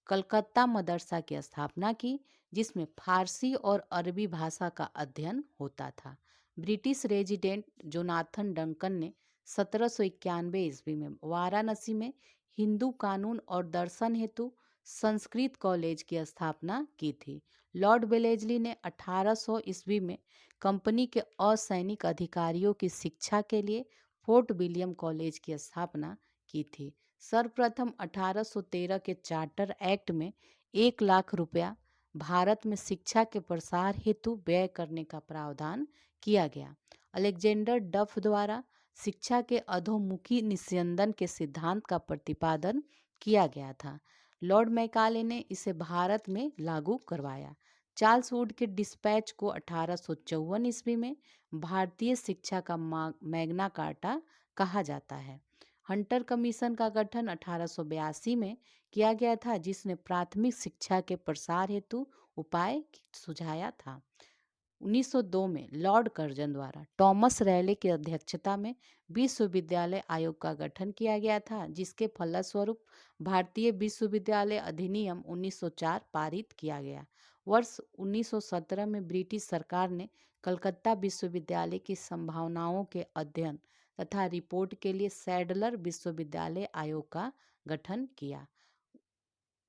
कलकत्ता मदरसा की स्थापना की, जिसमें फारसी और अरबी भाषा का अध्ययन होता था। ब्रिटिश रेजिडेंट जोनाथन डंकन ने 1791 ईस्वी में वाराणसी में हिंदू कानून और दर्शन हेतु संस्कृत कॉलेज की स्थापना की थी। लॉर्ड वेलेजली ने 1800 ईस्वी में कंपनी के असैनिक अधिकारियों की शिक्षा के लिए फोर्ट विलियम कॉलेज की स्थापना की थी। सर्वप्रथम 1813 के चार्टर एक्ट में 1 लाख रुपया भारत में शिक्षा के प्रसार हेतु व्यय करने का प्रावधान किया गया। अलेक्जेंडर डफ द्वारा शिक्षा के अधोमुखी निस्यंदन के सिद्धांत का प्रतिपादन किया गया था। लॉर्ड मैकाले ने इसे भारत में लागू करवाया। चार्ल्स वुड के डिस्पैच को 1854 ईस्वी में भारतीय शिक्षा का मैग्ना कार्टा कहा जाता है। हंटर कमीशन का गठन 1882 में किया गया था, जिसने प्राथमिक शिक्षा के प्रसार हेतु उपाय सुझाया था। 1902 में लॉर्ड कर्जन द्वारा टॉमस रैले की अध्यक्षता में विश्वविद्यालय आयोग का गठन किया गया था, जिसके फलस्वरूप भारतीय विश्वविद्यालय अधिनियम 1904 पारित किया गया। वर्ष 1917 में ब्रिटिश सरकार ने कलकत्ता विश्वविद्यालय की संभावनाओं के अध्ययन तथा रिपोर्ट के लिए सैडलर विश्वविद्यालय आयोग का गठन किया।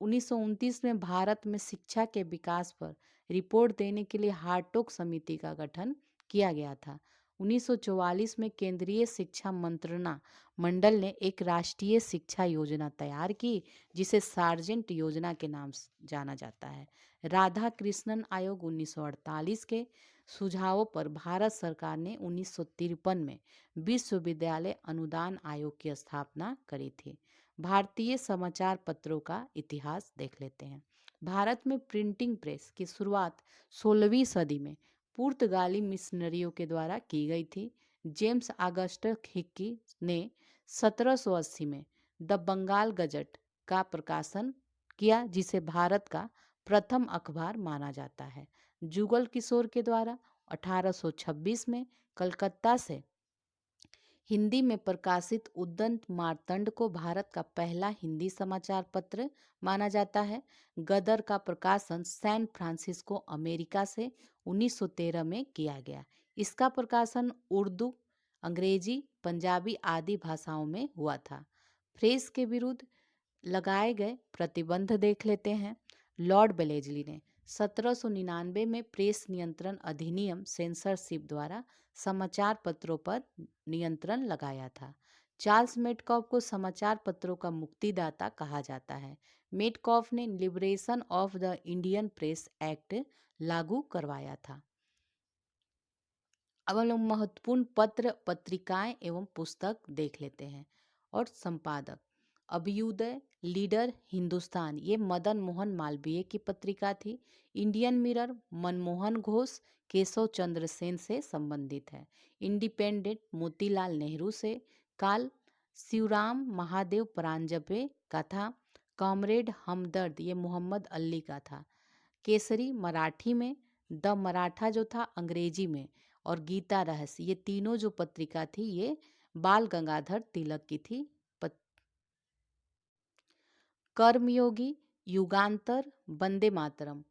1929 में भारत में शिक्षा के विकास पर रिपोर्ट देने के लिए हार्टोग समिति का गठन किया गया था। 1944 में केंद्रीय शिक्षा मंत्रणा मंडल ने एक राष्ट्रीय शिक्षा योजना तैयार की, जिसे सार्जेंट योजना के नाम से जाना जाता है। राधा कृष्णन आयोग 1948 के सुझावों पर भारत सरकार ने 1953 में विश्वविद्यालय अनुदान आयोग की स्थापना करी थी। भारतीय समाचार पत्रों का इतिहास देख लेते हैं। भारत में प्रिंटिंग प्रेस की शुरुआत 16वीं सदी में पुर्तगाली मिशनरियों के द्वारा की गई थी। जेम्स ऑगस्टस हिक्की ने 1780 में द बंगाल गजट का प्रकाशन किया, जिसे भारत का प्रथम अखबार माना जाता है। जुगल किशोर के द्वारा 1826 में कलकत्ता से हिंदी में प्रकाशित उद्दंत मार्तंड को भारत का पहला हिंदी समाचार पत्र माना जाता है। गदर का प्रकाशन सैन फ्रांसिस्को अमेरिका से 1913 में किया गया। इसका प्रकाशन उर्दू, अंग्रेजी, पंजाबी आदि भाषाओं में हुआ था। प्रेस के विरुद्ध लगाए गए प्रतिबंध देख लेते हैं। लॉर्ड बेलेजली ने 1799 में प्रेस नियंत्रण अधिनियम सेंसरशिप द्वारा समाचार पत्रों पर नियंत्रण लगाया था। चार्ल्स मेटकॉफ को समाचार पत्रों का मुक्तिदाता कहा जाता है। मेटकॉफ ने liberation of the Indian press act लागू करवाया था। अब हम लोग महत्वपूर्ण पत्र, पत्रिकाएं एवं पुस्तक देख लेते हैं। और संपादक अभ्युदय, लीडर, हिंदुस्तान, ये मदन मोहन मालवीय की पत्रिका थी। इंडियन मिरर मनमोहन घोष, केशव चंद्र सेन से संबंधित है। इंडिपेंडेंट मोतीलाल नेहरू से। काल शिवराम महादेव परांजपे का था। कॉमरेड हमदर्द, ये मोहम्मद अली का था। केसरी मराठी में, द मराठा जो था अंग्रेजी में, और गीता रहस्य, ये तीनों जो पत्रिका थी ये बाल गंगाधर तिलक की थी। कर्मयोगी, युगांतर, वंदे मातरम,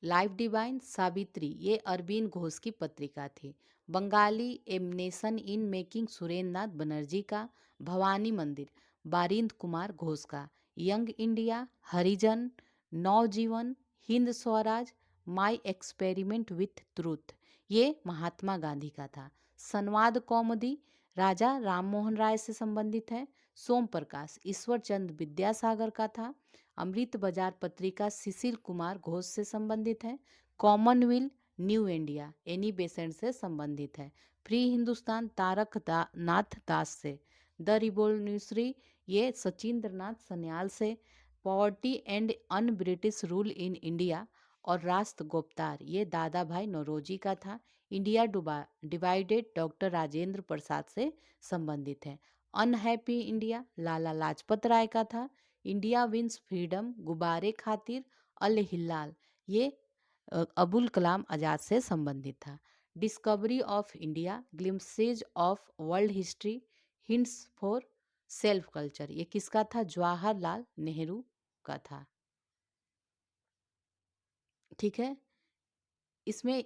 लाइफ डिवाइन, सावित्री, ये अरविंद घोष की पत्रिका थी। Bengali a nation in making Surendra Nath Banerjee का। भवानी मंदिर बारिंद कुमार घोष का। Young India, Harijan, Navajivan, Hind Swaraj, my experiment with truth, ये महात्मा गांधी का था। संवाद कौमुदी राजा राममोहन राय से संबंधित है। सोम प्रकाश ईश्वर चंद्र विद्यासागर का था। अमृत बाजार पत्रिका सुशील कुमार घोष से संबंधित है। Commonwealth new India Annie Besant से संबंधित है। फ्री हिंदुस्तान तारक नाथ दास से। द रिवोल्यूशनरी, ये सचिंद्र नाथ सन्याल से। Poverty and un British rule in India और राष्ट्र गुप्तार, ये दादा भाई नौरोजी का था। India divided doctor Rajendra Prasad से संबंधित है। अनहैप्पी इंडिया लाला लाजपत राय का था। इंडिया विंस फ्रीडम गुब्बारे खातिर अल हिलाल, ये अबुल कलाम आजाद से संबंधित था। Discovery of India, glimpses of world history, hints for self culture, ये किसका था? जवाहरलाल नेहरू का था। ठीक है, इसमें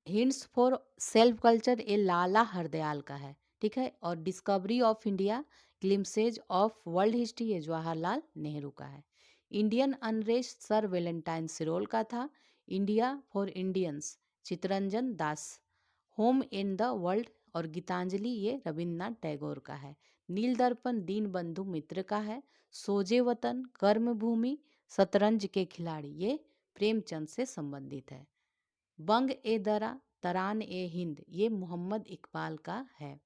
हिंट्स फॉर सेल्फ कल्चर ये लाला हरदयाल का है। ठीक है, और discovery of India, glimpses of world history, ये जवाहरलाल नेहरू का है। Indian unrest sir Valentine Chirol का था। India for Indians Chittaranjan Das. Home in the world और गीतांजलि, ये रविन्द्रनाथ टैगोर का है। नील दर्पण दीन बंधु मित्र का है। सोजे वतन, कर्मभूमि, शतरंज के खिलाड़ी, ये प्रेमचंद से संबंधित है। बंग ए दरा तरान ए हिंद, ये मोहम्मद इकबाल का है।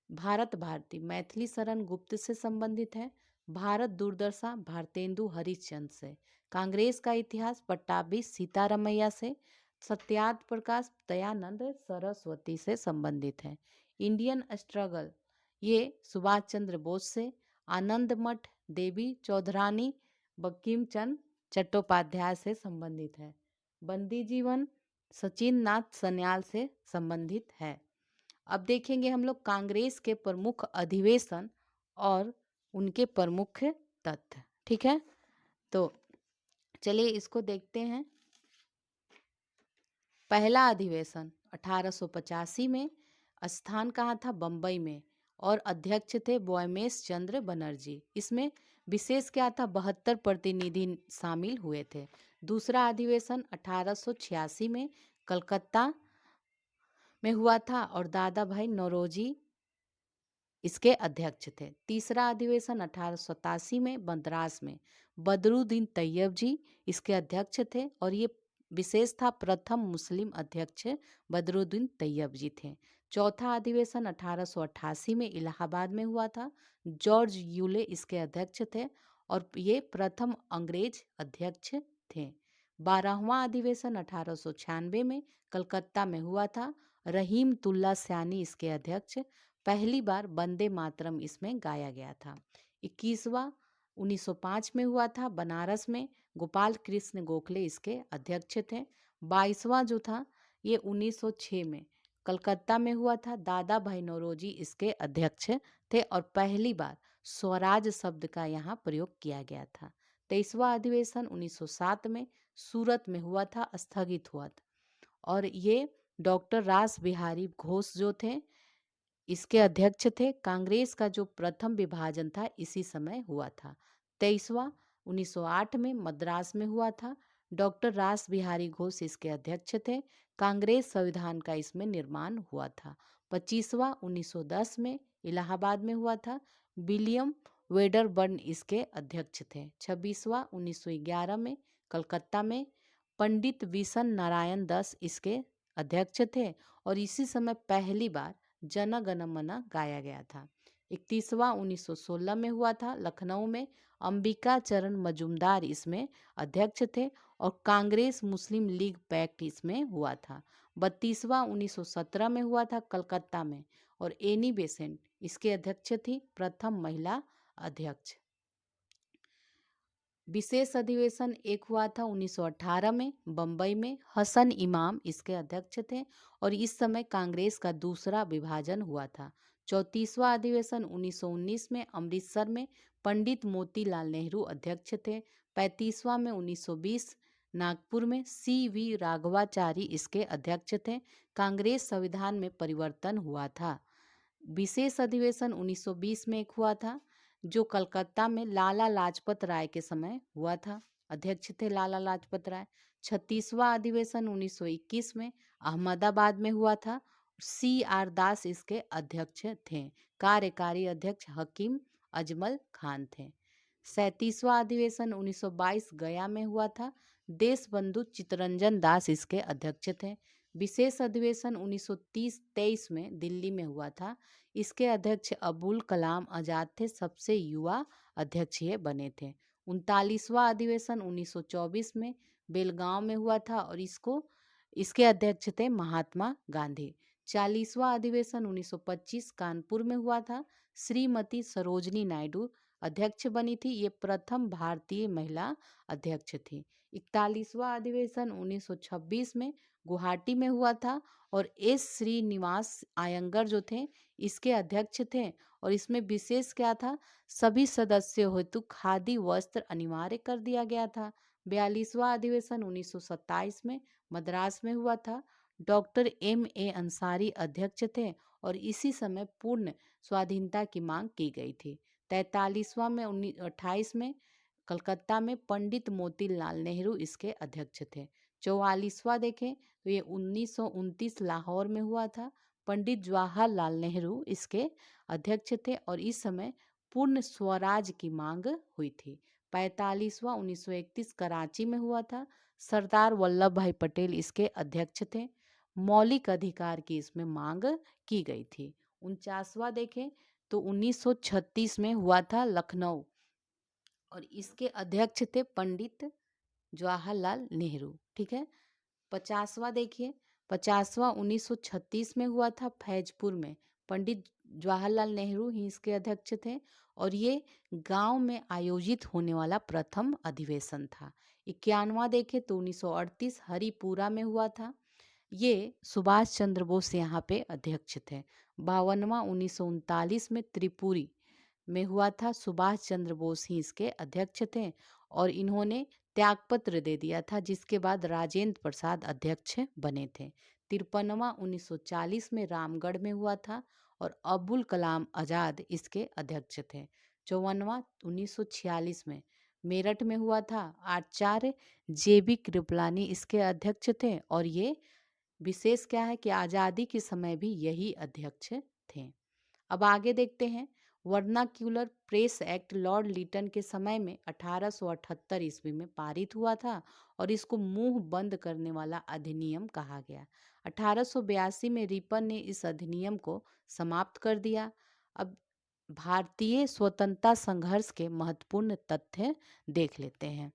भारत भारती मैथिली शरण गुप्त से संबंधित है। भारत दुर्दशा भारतेंदु हरिश्चंद्र से। कांग्रेस का इतिहास पट्टाभी सीतारमैया से। सत्यार्थ प्रकाश दयानंद सरस्वती से संबंधित है। इंडियन स्ट्रगल, ये सुभाष चंद्र बोस से। आनंद मठ देवी चौधरानी बंकिम चंद्र चट्टोपाध्याय से संबंधित है। बंदी जीवन सचिन नाथ सन्याल से संबंधित है। अब देखेंगे हम लोग कांग्रेस के प्रमुख अधिवेशन और उनके प्रमुख तथ्य। ठीक है, तो चलिए इसको देखते हैं। पहला अधिवेशन 1885 में, स्थान कहाँ था? बम्बई में, और अध्यक्ष थे बोयमेश चंद्र बनर्जी। इसमें विशेष क्या था? 72 प्रतिनिधि शामिल हुए थे। दूसरा अधिवेशन 1886 में कलकत्ता में हुआ था और दादा भाई नौरोजी इसके अध्यक्ष थे। तीसरा अधिवेशन 1887 में मद्रास में बदरुद्दीन तैयब जी इसके अध्यक्ष थे और ये विशेष था, प्रथम मुस्लिम अध्यक्ष बदरुद्दीन तैयब जी थे। चौथा अधिवेशन 1888 में इलाहाबाद में हुआ था। जॉर्ज यूले इसके अध्यक्ष थे और ये प्रथम अंग्रेज अध्यक्ष थे। 12वां अधिवेशन 1896 में कलकत्ता में हुआ था। रहीम तुल्ला सयानी इसके अध्यक्ष। पहली बार वंदे मातरम इसमें गाया गया था। 21वां 1905 में हुआ था बनारस में, गोपाल कृष्ण गोखले इसके अध्यक्ष थे। 22वां जो था ये 1906 में कलकत्ता में हुआ था, दादा भाई नौरोजी इसके अध्यक्ष थे और पहली बार स्वराज शब्द का यहाँ प्रयोग किया गया था। 23वां अधिवेशन 1907 में सूरत में हुआ था, स्थगित हुआ था और ये डॉक्टर रास बिहारी घोष जो थे इसके अध्यक्ष थे। कांग्रेस का जो प्रथम विभाजन था इसी समय हुआ था। 23वां 1908 में मद्रास में हुआ था, डॉक्टर रास बिहारी घोष इसके अध्यक्ष थे। कांग्रेस संविधान का इसमें निर्माण हुआ था। 25वां 1910 में इलाहाबाद में हुआ था, विलियम वेडरबर्न इसके अध्यक्ष थे। 26वां 1911 में कलकत्ता में पंडित विशन नारायण दास इसके अध्यक्ष थे और इसी समय पहली बार जन गण मन गाया गया था। 31वां 1916 में हुआ था लखनऊ में, अंबिका चरण मजूमदार इसमें अध्यक्ष थे और कांग्रेस मुस्लिम लीग पैक्ट इसमें हुआ था। 32वां 1917 में हुआ था कलकत्ता में और एनी बेसेंट इसके अध्यक्ष थी, प्रथम महिला अध्यक्ष। विशेष अधिवेशन एक हुआ था 1918 में बम्बई में, हसन इमाम इसके अध्यक्ष थे और इस समय कांग्रेस का दूसरा विभाजन हुआ था। 34वां अधिवेशन 1919 में अमृतसर में, पंडित मोतीलाल नेहरू अध्यक्ष थे। 35वां में 1920 नागपुर में CV राघवाचारी इसके अध्यक्ष थे। कांग्रेस संविधान में परिवर्तन हुआ था। विशेष अधिवेशन 1920 में एक हुआ था जो कलकत्ता में लाला लाजपत राय के समय हुआ था, अध्यक्ष थे लाला लाजपत राय। 36वां अधिवेशन 1921 में अहमदाबाद में हुआ था, CR दास इसके अध्यक्ष थे। कार्यकारी अध्यक्ष हकीम अजमल खान थे। 37वां अधिवेशन 1922 गया में हुआ था, देशबंधु चित्तरंजन दास इसके अध्यक्ष थे। विशेष अधिवेशन 1930-23 में दिल्ली में हुआ था, इसके अध्यक्ष अबुल कलाम आजाद थे, सबसे युवा अध्यक्ष ये बने थे। 39वां अधिवेशन 1924 में बेलगांव में हुआ था और इसके अध्यक्ष थे महात्मा गांधी। 40वां अधिवेशन 1925 कानपुर में हुआ था, श्रीमती सरोजनी नायडू अध्यक्ष बनी थी, ये प्रथम भारतीय महिला अध्यक्ष थी। 41वां अधिवेशन 1926 में गुवाहाटी में हुआ था और S श्रीनिवास आयंगर जो थे इसके अध्यक्ष थे और इसमें विशेष क्या था, सभी सदस्यों हेतु खादी वस्त्र अनिवार्य कर दिया गया था। 42वां अधिवेशन 1927 में मद्रास में हुआ था, डॉक्टर MA अंसारी अध्यक्ष थे और इसी समय पूर्ण स्वाधीनता की मांग की गई थी। 43वां में 1928 में कलकत्ता में पंडित मोतीलाल नेहरू इसके अध्यक्ष थे। 44वां देखें तो ये 1929 लाहौर में हुआ था, पंडित जवाहरलाल नेहरू इसके अध्यक्ष थे और इस समय पूर्ण स्वराज की मांग हुई थी। 45वां 1931 कराची में हुआ था, सरदार वल्लभ भाई पटेल इसके अध्यक्ष थे, मौलिक अधिकार की इसमें मांग की गई थी। 49वां देखें तो 1936 में हुआ था लखनऊ और इसके अध्यक्ष थे पंडित जवाहरलाल नेहरू। ठीक है। 50वां देखिए, 50वां 1936 में हुआ था फैजपुर में, पंडित जवाहरलाल नेहरू ही इसके अध्यक्ष थे और ये गांव में आयोजित होने वाला प्रथम अधिवेशन था। 51वां देखे तो 1938 हरिपुरा में हुआ था, ये सुभाष चंद्र बोस यहाँ पे अध्यक्ष थे। 52वां 1939 में त्रिपुरी में हुआ था, सुभाष चंद्र बोस ही इसके अध्यक्ष थे और इन्होंने त्यागपत्र दे दिया था जिसके बाद राजेंद्र प्रसाद अध्यक्ष बने थे। 53वां 1940 में रामगढ़ में हुआ था और अबुल कलाम आजाद इसके अध्यक्ष थे। 54वां 1946 में मेरठ में हुआ था, आचार्य JB कृपलानी इसके अध्यक्ष थे और ये विशेष क्या है कि आज़ादी के समय भी यही अध्यक्ष थे। अब आगे देखते हैं, vernacular press act lord Lytton के समय में 1878 ईस्वी में पारित हुआ था और इसको मुंह बंद करने वाला अधिनियम कहा गया। 1882 में रिपन ने इस अधिनियम को समाप्त कर दिया। अब भारतीय स्वतंत्रता संघर्ष के महत्वपूर्ण तथ्य देख लेते हैं।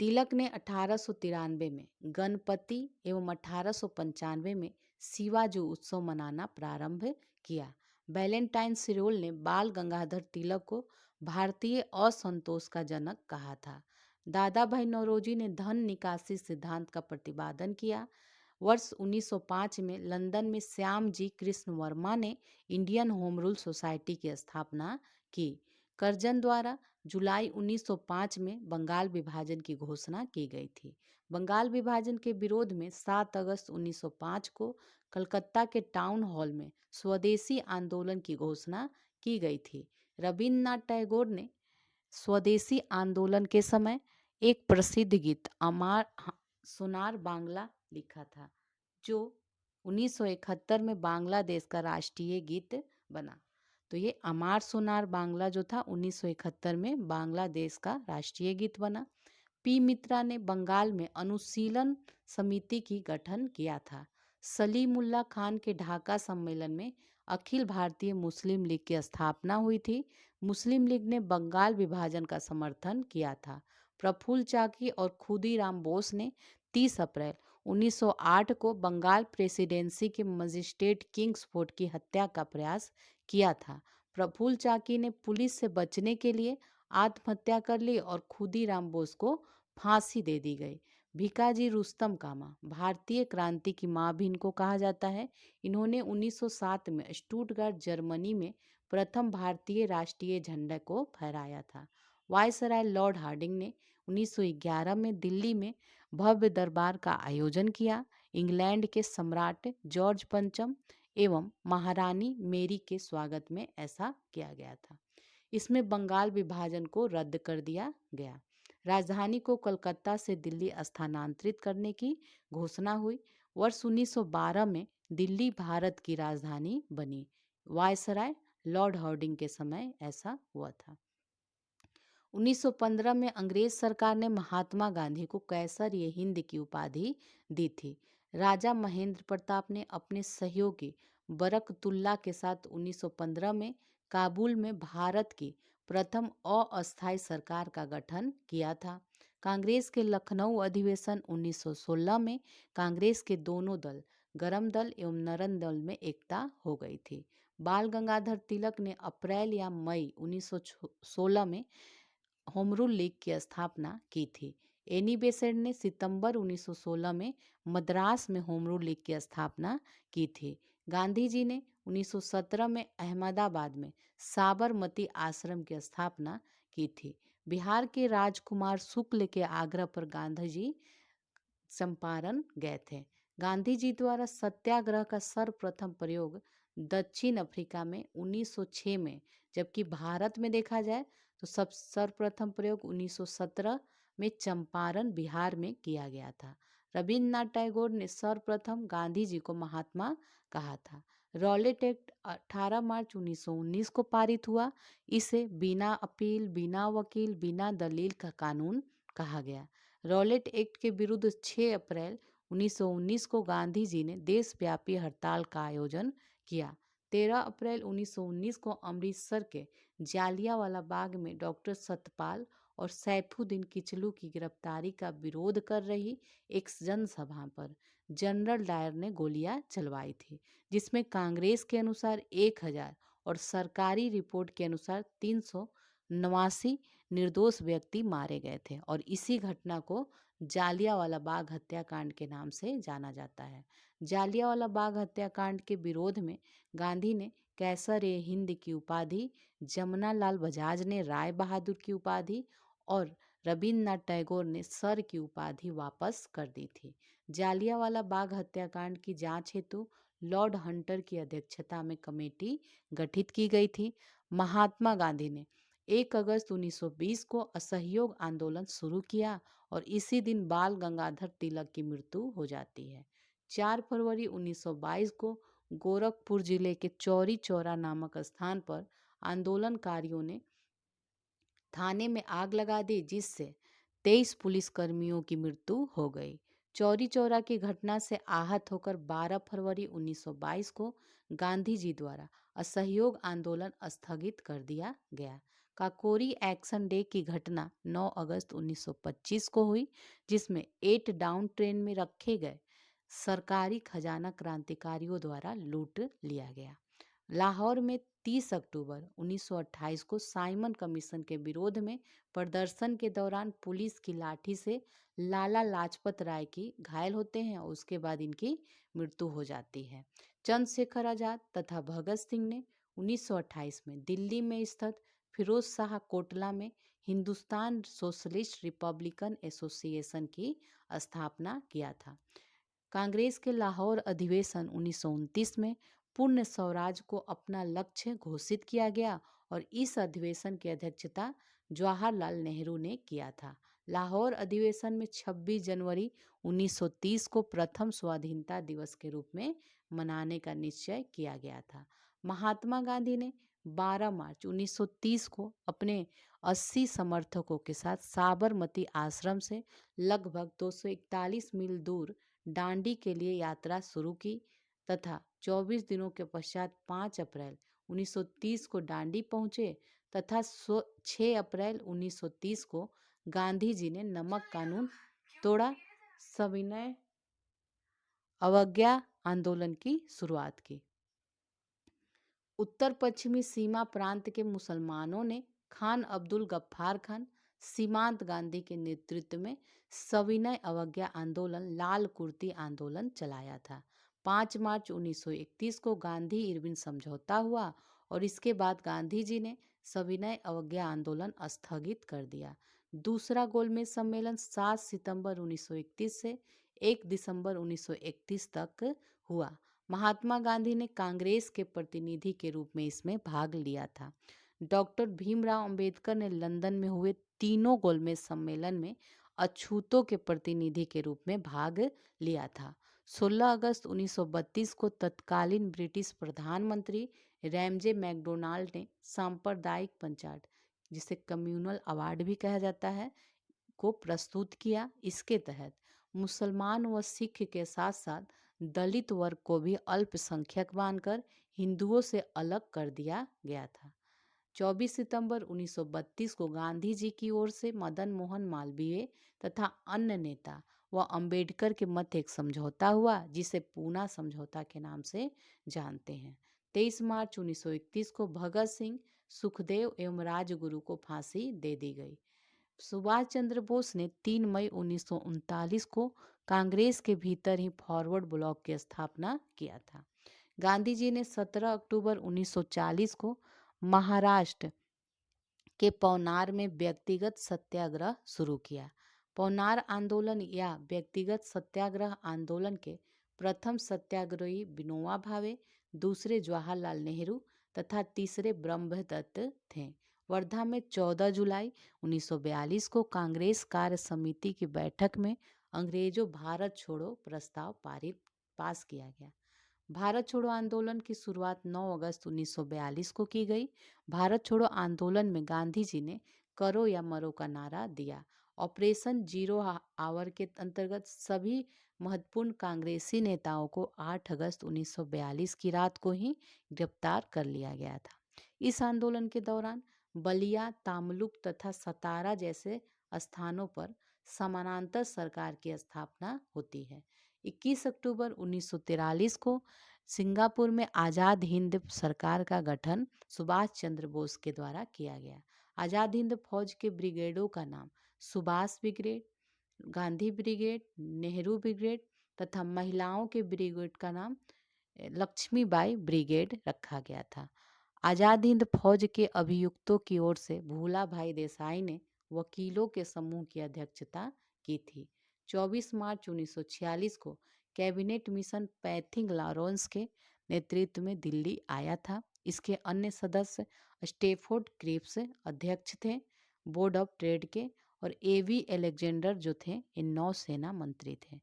तिलक ने 1893 में गणपति एवं 1895 में शिवाजी उत्सव मनाना प्रारंभ किया। वैलेंटाइन सिरोल ने बाल गंगाधर तिलक को भारतीय असंतोष का जनक कहा था। दादा भाई नौरोजी ने धन निकासी सिद्धांत का प्रतिपादन किया। वर्ष 1905 में लंदन में श्याम जी कृष्ण वर्मा ने इंडियन होम रूल सोसाइटी की स्थापना की। करजन द्वारा जुलाई 1905 में बंगाल विभाजन की घोषणा की गई थी। बंगाल विभाजन के विरोध में 7 अगस्त 1905 को कलकत्ता के टाउन हॉल में स्वदेशी आंदोलन की घोषणा की गई थी। रविन्द्रनाथ टैगोर ने स्वदेशी आंदोलन के समय एक प्रसिद्ध गीत अमार सोनार बांग्ला लिखा था, जो 1971 में बांग्लादेश का राष्ट्रीय गीत बना। तो ये अमार सोनार बांग्ला जो था 1971 में बांग्लादेश का राष्ट्रीय गीत बना। पी मित्रा ने बंगाल में अनुशीलन समिति की गठन किया था। सलीमुल्लाह खान के ढाका सम्मेलन में अखिल भारतीय मुस्लिम लीग की स्थापना हुई थी। मुस्लिम लीग ने बंगाल विभाजन का समर्थन किया था। प्रफुल्ल चाकी और खुदीराम बोस ने 30 अप्रैल 1908 को बंगाल प्रेसिडेंसी के मजिस्ट्रेट किंग्सफोर्ड की हत्या का प्रयास किया था। प्रफुल्ल चाकी ने पुलिस से बचने के लिए आत्महत्या कर ली और खुदीराम बोस को फांसी दे दी गई। भिकाजी रुस्तम कामा भारतीय क्रांति की मां भी इनको कहा जाता है। इन्होंने 1907 में स्टुटगार्ट जर्मनी में प्रथम भारतीय राष्ट्रीय झंडे को फहराया था। वायसराय लॉर्ड हार्डिंग ने 1911 में दिल्ली में भव्य दरबार का आयोजन किया। इंग्लैंड के सम्राट जॉर्ज पंचम एवं महारानी मेरी के स्वागत में ऐसा किया गया था। इसमें बंगाल विभाजन को रद्द कर दिया गया। राजधानी को कलकत्ता से दिल्ली स्थानांतरित करने की घोषणा हुई। वर्ष 1912 में दिल्ली भारत की राजधानी बनी। वायसराय लॉर्ड हार्डिंग के समय ऐसा हुआ था। 1915 में अंग्रेज सरकार ने महात्मा गांधी को कैसर ये हिंद की उपाधि दी थी। राजा महेंद्र प्रताप ने अपने सहयोगी बरकतुल्ला के साथ 1915 में काबुल में भारत की प्रथम अस्थायी सरकार का गठन किया था। कांग्रेस के लखनऊ अधिवेशन 1916 में कांग्रेस के दोनों दल गरम दल एवं नरम दल में एकता हो गई थी। बाल गंगाधर तिलक ने अप्रैल या मई 1916 में होम रूल लीग की स्थापना की थी। एनी बेसेंट ने सितंबर 1916 में मद्रास में होम रूल लीग की स्थापना की थी। गांधी जी ने 1917 में अहमदाबाद में साबरमती आश्रम की स्थापना की थी। बिहार के राजकुमार शुक्ल के आग्रह पर गांधी जी चंपारण गए थे। गांधी जी द्वारा सत्याग्रह का सर्वप्रथम प्रयोग दक्षिण अफ्रीका में 1906 में, जबकि भारत में देखा जाए तो सर्वप्रथम प्रयोग 1917 में चंपारण बिहार में किया गया था। रविन्द्रनाथ टैगोर ने सर्वप्रथम गांधी जी को महात्मा कहा था। रॉलेट एक्ट 18 मार्च 1919 को पारित हुआ। इसे बिना अपील, बिना वकील, बिना दलील का कानून कहा गया। रॉलेट एक्ट के विरुद्ध 6 अप्रैल 1919 को गांधी जी ने देशव्यापी हड़ताल का आयोजन किया। 13 अप्रैल 1919 को अमृतसर के जालियांवाला बाग में डॉक्टर सतपाल और सैफुद्दीन किचलू की गिरफ्तारी का विरोध कर रही एक जनसभा पर जनरल डायर ने गोलियां चलवाई थी, जिसमें कांग्रेस के अनुसार 1000 और सरकारी रिपोर्ट के अनुसार 389 निर्दोष व्यक्ति मारे गए थे और इसी घटना को जालियांवाला बाग हत्याकांड के नाम से जाना जाता है। जालियांवाला बाग हत्याकांड के विरोध में गांधी ने कैसर ए हिंद की उपाधि, जमनालाल बजाज ने राय बहादुर की उपाधि और रविन्द्रनाथ टैगोर ने सर की उपाधि वापस कर दी थी। जालियांवाला बाग हत्याकांड की जांच हेतु लॉर्ड हंटर की अध्यक्षता में कमेटी गठित की गई थी। महात्मा गांधी ने 1 अगस्त 1920 को असहयोग आंदोलन शुरू किया और इसी दिन बाल गंगाधर तिलक की मृत्यु हो जाती है। 4 फरवरी 1922 को गोरखपुर जिले के चौरी चौरा नामक स्थान पर आंदोलनकारियों ने थाने में आग लगा दी, जिससे 23 पुलिसकर्मियों की मृत्यु हो गई। चौरी चौरा की घटना से आहत होकर 12 फरवरी 1922 को गांधी जी द्वारा असहयोग आंदोलन स्थगित कर दिया गया। काकोरी एक्शन डे की घटना 9 अगस्त 1925 को हुई, जिसमें 8 डाउन ट्रेन में रखे गए सरकारी खजाना क्रांतिकारियों द्वारा लूट लिया गया। लाहौर में 30 अक्टूबर 1928 को साइमन कमीशन के विरोध में प्रदर्शन के दौरान पुलिस की लाठी से लाला लाजपत राय की घायल होते हैं और उसके बाद इनकी मृत्यु हो जाती है। चंद्रशेखर आजाद तथा भगत सिंह ने 1928 में दिल्ली में स्थित फिरोज शाह कोटला में हिंदुस्तान सोशलिस्ट रिपब्लिकन एसोसिएशन की स्थापना किया था। कांग्रेस के लाहौर अधिवेशन 1929 में पूर्ण स्वराज को अपना लक्ष्य घोषित किया गया और इस अधिवेशन की अध्यक्षता जवाहरलाल नेहरू ने किया था। लाहौर अधिवेशन में 26 जनवरी 1930 को प्रथम स्वाधीनता दिवस के रूप में मनाने का निश्चय किया गया था। महात्मा गांधी ने 12 मार्च 1930 को अपने 80 समर्थकों के साथ साबरमती आश्रम से लगभग 241 मील दूर दांडी के लिए यात्रा शुरू की तथा 24 दिनों के पश्चात 5 अप्रैल 1930 को दांडी पहुंचे तथा 6 अप्रैल 1930 को गांधी जी ने नमक कानून तोड़ा सविनय अवज्ञा आंदोलन की शुरुआत की। उत्तर पश्चिमी सीमा प्रांत के मुसलमानों ने खान अब्दुल गफ्फार खान सीमांत गांधी के नेतृत्व में सविनय अवज्ञा आंदोलन लाल कुर्ती आंदोलन चलाया था। 5 मार्च 1931 को गांधी इरविन समझौता हुआ और इसके बाद गांधी जी ने सविनय अवज्ञा आंदोलन स्थगित कर दिया। दूसरा गोलमेज सम्मेलन 7 सितंबर 1931 से 1 दिसंबर 1931 तक हुआ। महात्मा गांधी ने कांग्रेस के प्रतिनिधि के रूप में इसमें भाग लिया था। डॉक्टर भीमराव अंबेडकर ने लंदन में हुए तीनों गोलमेज सम्मेलन में अछूतों के प्रतिनिधि के रूप में भाग लिया था। 16 अगस्त 1932 को तत्कालीन ब्रिटिश प्रधानमंत्री रैमजे मैकडोनाल्ड ने सांप्रदायिक पंचायत, जिसे कम्युनल अवार्ड भी कहा जाता है, को प्रस्तुत किया। इसके तहत मुसलमान व सिख के साथ साथ दलित वर्ग को भी अल्पसंख्यक मानकर हिंदुओं से अलग कर दिया गया था। 24 सितंबर 1932 को गांधी जी की ओर से मदन मोहन मालवीय तथा अन्य नेता व अंबेडकर के मध्य एक समझौता हुआ, जिसे पूना समझौता के नाम से जानते हैं। 23 मार्च 1931 को भगत सिंह, सुखदेव एवं राजगुरु को फांसी दे दी गई। सुभाष चंद्र बोस ने 3 मई 1939 को कांग्रेस के भीतर ही फॉरवर्ड ब्लॉक की स्थापना किया था। गांधी जी ने 17 अक्टूबर 1940 को महाराष्ट्र के पवनार में व्यक्तिगत सत्याग्रह शुरू किया। पवनार आंदोलन या व्यक्तिगत सत्याग्रह आंदोलन के प्रथम सत्याग्रही विनोबा भावे, दूसरे जवाहरलाल नेहरू तथा तीसरे ब्रह्मदत्त थे। वर्धा में 14 जुलाई 1942 को कांग्रेस कार्य समिति की बैठक में अंग्रेजों भारत छोड़ो प्रस्ताव पास किया गया। भारत छोड़ो आंदोलन की शुरुआत 9 अगस्त 1942 को की गई। भारत छोड़ो आंदोलन में गांधी जी ने करो या मरो का नारा दिया। ऑपरेशन जीरो आवर के अंतर्गत सभी महत्वपूर्ण कांग्रेसी नेताओं को 8 अगस्त 1942 की रात को ही गिरफ्तार कर लिया गया था। इस आंदोलन के दौरान बलिया, तामलुक तथा सतारा जैसे स्थानों पर समानांतर सरकार की स्थापना होती है। 21 अक्टूबर 1943 को सिंगापुर में आज़ाद हिंद सरकार का गठन सुभाष चंद्र बोस के द्वारा किया गया। आज़ाद हिंद फौज के ब्रिगेडों का नाम Subhash brigade, Gandhi brigade, Nehru brigade तथा महिलाओं के ब्रिगेड का नाम लक्ष्मीबाई ब्रिगेड रखा गया था। आज़ाद हिंद फौज के अभियुक्तों की ओर से भूला भाई देसाई ने वकीलों के समूह की अध्यक्षता की थी। 24 मार्च 1946 को कैबिनेट मिशन पैथिंग लॉरेंस के नेतृत्व में दिल्ली आया था। इसके अन्य सदस्य स्टेफोर्ड क्रिप्स अध्यक्ष थे बोर्ड ऑफ ट्रेड के और एवी एलेक्जेंडर जो थे ये नौसेना मंत्री थे।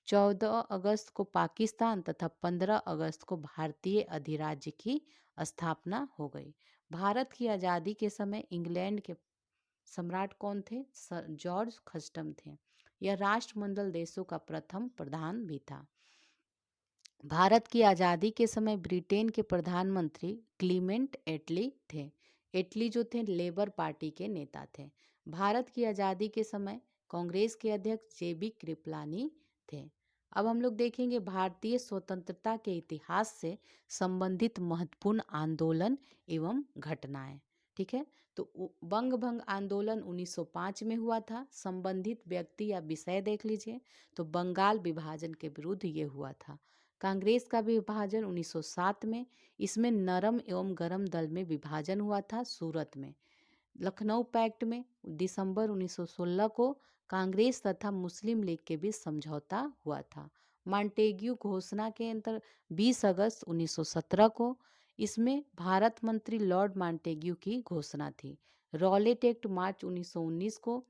14 अगस्त को पाकिस्तान तथा 15 अगस्त को भारतीय अधिराज्य की स्थापना हो गई। भारत की आज़ादी के समय इंग्लैंड के सम्राट कौन थे? सर जॉर्ज खस्टम थे। यह राष्ट्रमंडल देशों का प्रथम प्रधान भी था। भारत की आज़ादी के समय ब्रिटेन के प्रधानमंत्री क्लीमेंट एटली थे। एटली जो थे लेबर पार्टी के नेता थे। भारत की आज़ादी के समय कांग्रेस के अध्यक्ष जेबी कृपलानी थे। अब हम लोग देखेंगे भारतीय स्वतंत्रता के इतिहास से संबंधित महत्वपूर्ण आंदोलन एवं घटनाएं। ठीक है, तो बंग भंग आंदोलन 1905 में हुआ था। संबंधित व्यक्ति या विषय देख लीजिए, तो बंगाल विभाजन के विरुद्ध ये हुआ था। कांग्रेस का विभाजन 1907 में, इसमें नरम एवं गरम दल में विभाजन हुआ था सूरत में। लखनऊ पैक्ट में दिसंबर 1916 को कांग्रेस तथा मुस्लिम लीग के बीच समझौता हुआ था। मॉन्टेग्यू घोषणा के अंतर 20 अगस्त 1917 को, इसमें भारत मंत्री लॉर्ड मॉन्टेग्यू की घोषणा थी। रॉलेट एक्ट मार्च 1919 को,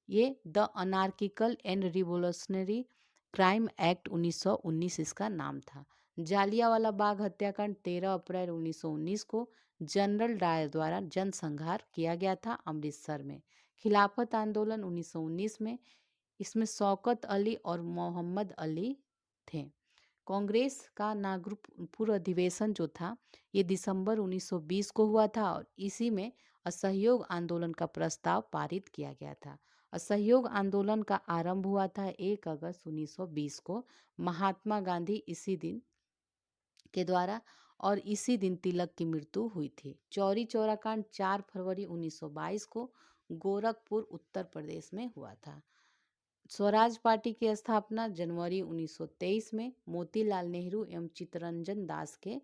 ये the anarchical and revolutionary crime act 1919 इसका नाम था। जालियांवाला बाग हत्याकांड 13 अप्रैल 1919 को जनरल डायर द्वारा जनसंहार किया गया था अमृतसर में। खिलाफत आंदोलन 1919 में, इसमें शौकत अली और मोहम्मद अली थे। कांग्रेस का नागपुर अधिवेशन जो था, ये दिसंबर 1920 को हुआ था और इसी में असहयोग आंदोलन का प्रस्ताव पारित किया गया था। असहयोग आंदोलन का आरंभ हुआ था 1 अगस्त 1920 को महात्मा गांधी इसी दिन के द्वारा, और इसी दिन तिलक की मृत्यु हुई थी। चौरी चौरा कांड 4 फरवरी 1922 को गोरखपुर उत्तर प्रदेश में हुआ था। स्वराज पार्टी की स्थापना जनवरी 1923 में मोतीलाल नेहरू एवं चित्तरंजन दास के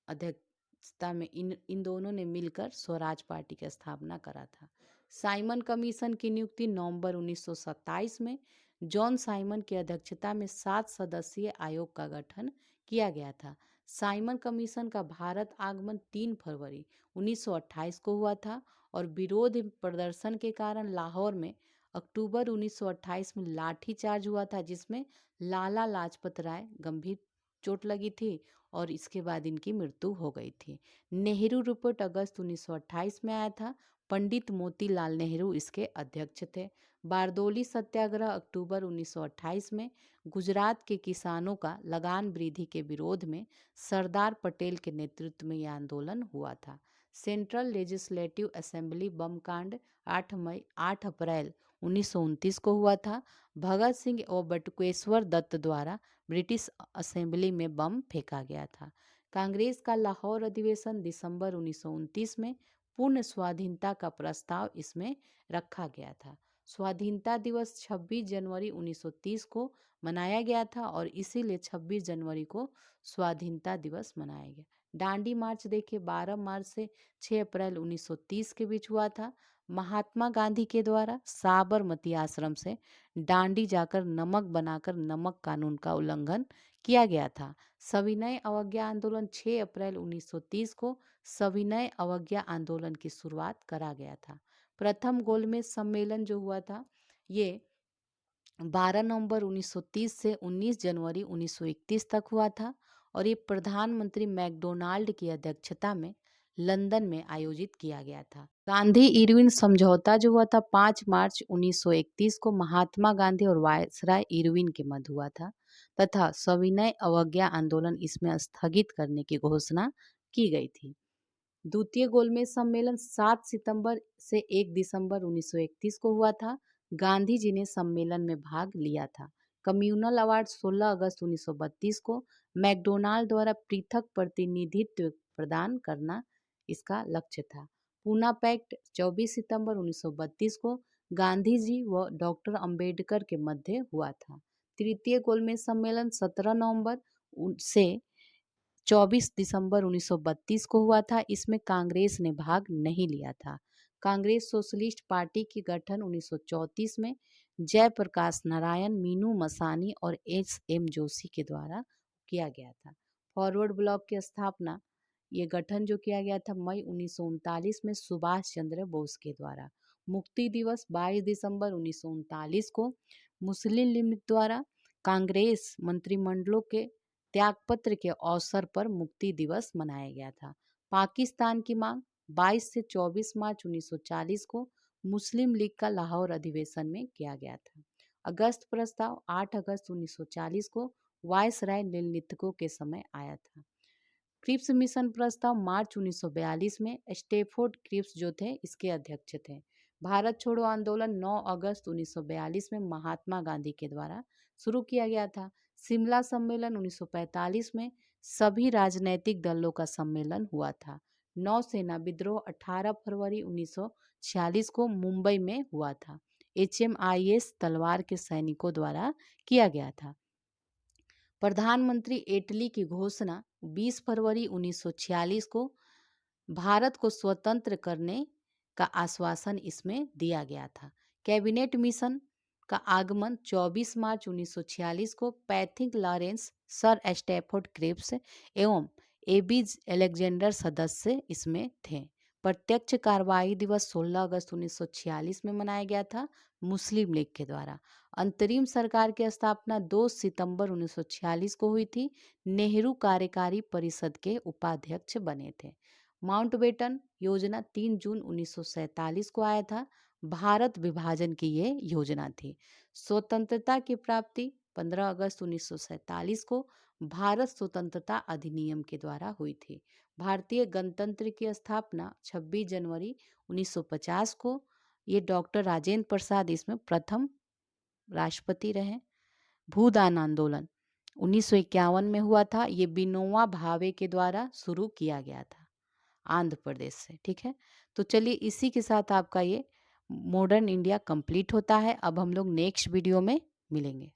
अध्यक्षता में इन दोनों ने मिलकर स्वराज पार्टी की स्थापना करा था। साइमन कमीशन की नियुक्ति नवंबर 1927 में जॉन साइमन की अध्यक्षता में 7 सदस्यीय आयोग का गठन किया गया था। साइमन कमीशन का भारत आगमन 3 फरवरी 1928 को हुआ था और विरोध प्रदर्शन के कारण लाहौर में अक्टूबर 1928 में लाठीचार्ज हुआ था, जिसमें लाला लाजपत राय गंभीर चोट लगी थी और इसके बाद इनकी मृत्यु हो गई थी। नेहरू रिपोर्ट अगस्त 1928 में आया था। पंडित मोतीलाल नेहरू इसके अध्यक्ष थे। बारदोली सत्याग्रह अक्टूबर 1928 में गुजरात के किसानों का लगान वृद्धि के विरोध में सरदार पटेल के नेतृत्व में यह आंदोलन हुआ था। सेंट्रल लेजिस्लेटिव असेंबली बम कांड 8 अप्रैल 1929 को हुआ था। भगत सिंह और बटुकेश्वर दत्त द्वारा ब्रिटिश असेंबली में बम फेंका गया था। कांग्रेस का लाहौर अधिवेशन दिसंबर 1929 में पूर्ण स्वाधीनता का प्रस्ताव इसमें रखा गया था। स्वाधीनता दिवस 26 जनवरी 1930 को मनाया गया था और इसीलिए 26 जनवरी को स्वाधीनता दिवस मनाया गया। दांडी मार्च देखिए 12 मार्च से 6 अप्रैल 1930 के बीच हुआ था। महात्मा गांधी के द्वारा साबरमती आश्रम से दांडी जाकर नमक बनाकर नमक कानून का उल्लंघन किया गया था। सविनय अवज्ञा आंदोलन 6 अप्रैल 1930 को सविनय अवज्ञा आंदोलन की शुरुआत करा गया था। प्रथम गोलमेज सम्मेलन जो हुआ था, ये 12 नवंबर 1930 से 19 जनवरी 1931 तक हुआ था और ये प्रधानमंत्री मैकडोनाल्ड की अध्यक्षता में लंदन में आयोजित किया गया था। गांधी इरविन समझौता जो हुआ था 5 मार्च 1931 को महात्मा गांधी और वायसराय इरविन के मध्य हुआ था तथा सविनय अवज्ञा आंदोलन इसमें स्थगित करने की घोषणा की गई थी। द्वितीय गोलमेज सम्मेलन 7 सितंबर से 1 दिसंबर 1931 को हुआ था। गांधी जी ने सम्मेलन में भाग लिया था। कम्युनल अवार्ड 16 अगस्त 1932 को मैकडोनाल्ड द्वारा पृथक प्रतिनिधित्व प्रदान करना इसका लक्ष्य था। पूना पैक्ट 24 सितंबर 1932 को गांधी जी व डॉक्टर अंबेडकर के मध्य हुआ था। तृतीय गोलमेज सम्मेलन 17 नवंबर से 24 दिसंबर 1932 को हुआ था। इसमें कांग्रेस ने भाग नहीं लिया था। कांग्रेस सोशलिस्ट पार्टी की गठन 1934 में जयप्रकाश नारायण, मीनू मसानी और एस.एम. जोशी के द्वारा किया गया था। फॉरवर्ड ब्लॉक की स्थापना, ये गठन जो किया गया था मई 1939 में सुभाष चंद्र बोस के द्वारा। मुक्ति दिवस 22 दिसंबर 1939 को मुस्लिम लीग द्वारा कांग्रेस मंत्रिमंडलों के त्यागपत्र के अवसर पर मुक्ति दिवस मनाया गया था। पाकिस्तान की मांग 22 से 24 मार्च 1940 को मुस्लिम लीग का लाहौर अधिवेशन में किया गया था। अगस्त प्रस्ताव 8 अगस्त 1940 को वायसराय नीललिखितों के समय आया था। क्रिप्स मिशन प्रस्ताव मार्च 1942 में स्टेफोर्ड क्रिप्स जो थे इसके अध्यक्ष थे। भारत छोड़ो आंदोलन 9 अगस्त 1942 में महात्मा गांधी के द्वारा शुरू किया गया था। शिमला सम्मेलन 1945 में सभी राजनैतिक दलों का सम्मेलन हुआ था। नौसेना विद्रोह 18 फरवरी 1946 को मुंबई में हुआ था। HMIS तलवार के सैनिकों द्वारा किया गया था। प्रधानमंत्री इटली की घोषणा 20 फरवरी 1946 को भारत को स्वतंत्र करने का आश्वासन इसमें दिया गया था। कैबिनेट मिशन का आगमन 24 मार्च 1946 को Pethick Lawrence, sir Stafford Cripps एवं एबीज अलेक्जेंडर सदस्य इसमें थे। प्रत्यक्ष कार्रवाई दिवस 16 अगस्त 1946 में मनाया गया था मुस्लिम लीग के द्वारा। अंतरिम सरकार की स्थापना 2 सितंबर 1946 को हुई थी। नेहरू कार्यकारी परिषद के उपाध्यक्ष बने थे। माउंटबेटन योजना 3 जून 1947 को आया था। भारत विभाजन की ये योजना थी। स्वतंत्रता की प्राप्ति 15 अगस्त 1947 को भारत स्वतंत्रता अधिनियम के द्वारा हुई थी। भारतीय गणतंत्र की स्थापना 26 जनवरी 1950 को, ये डॉक्टर राजेंद्र प्रसाद इसमें प्रथम राष्ट्रपति रहे। भूदान आंदोलन 1951 में हुआ था। ये विनोबा भावे के द्वारा शुरू किया गया था आंध्र प्रदेश से। ठीक है, तो चलिए इसी के साथ आपका ये मॉडर्न इंडिया कंप्लीट होता है। अब हम लोग नेक्स्ट वीडियो में मिलेंगे।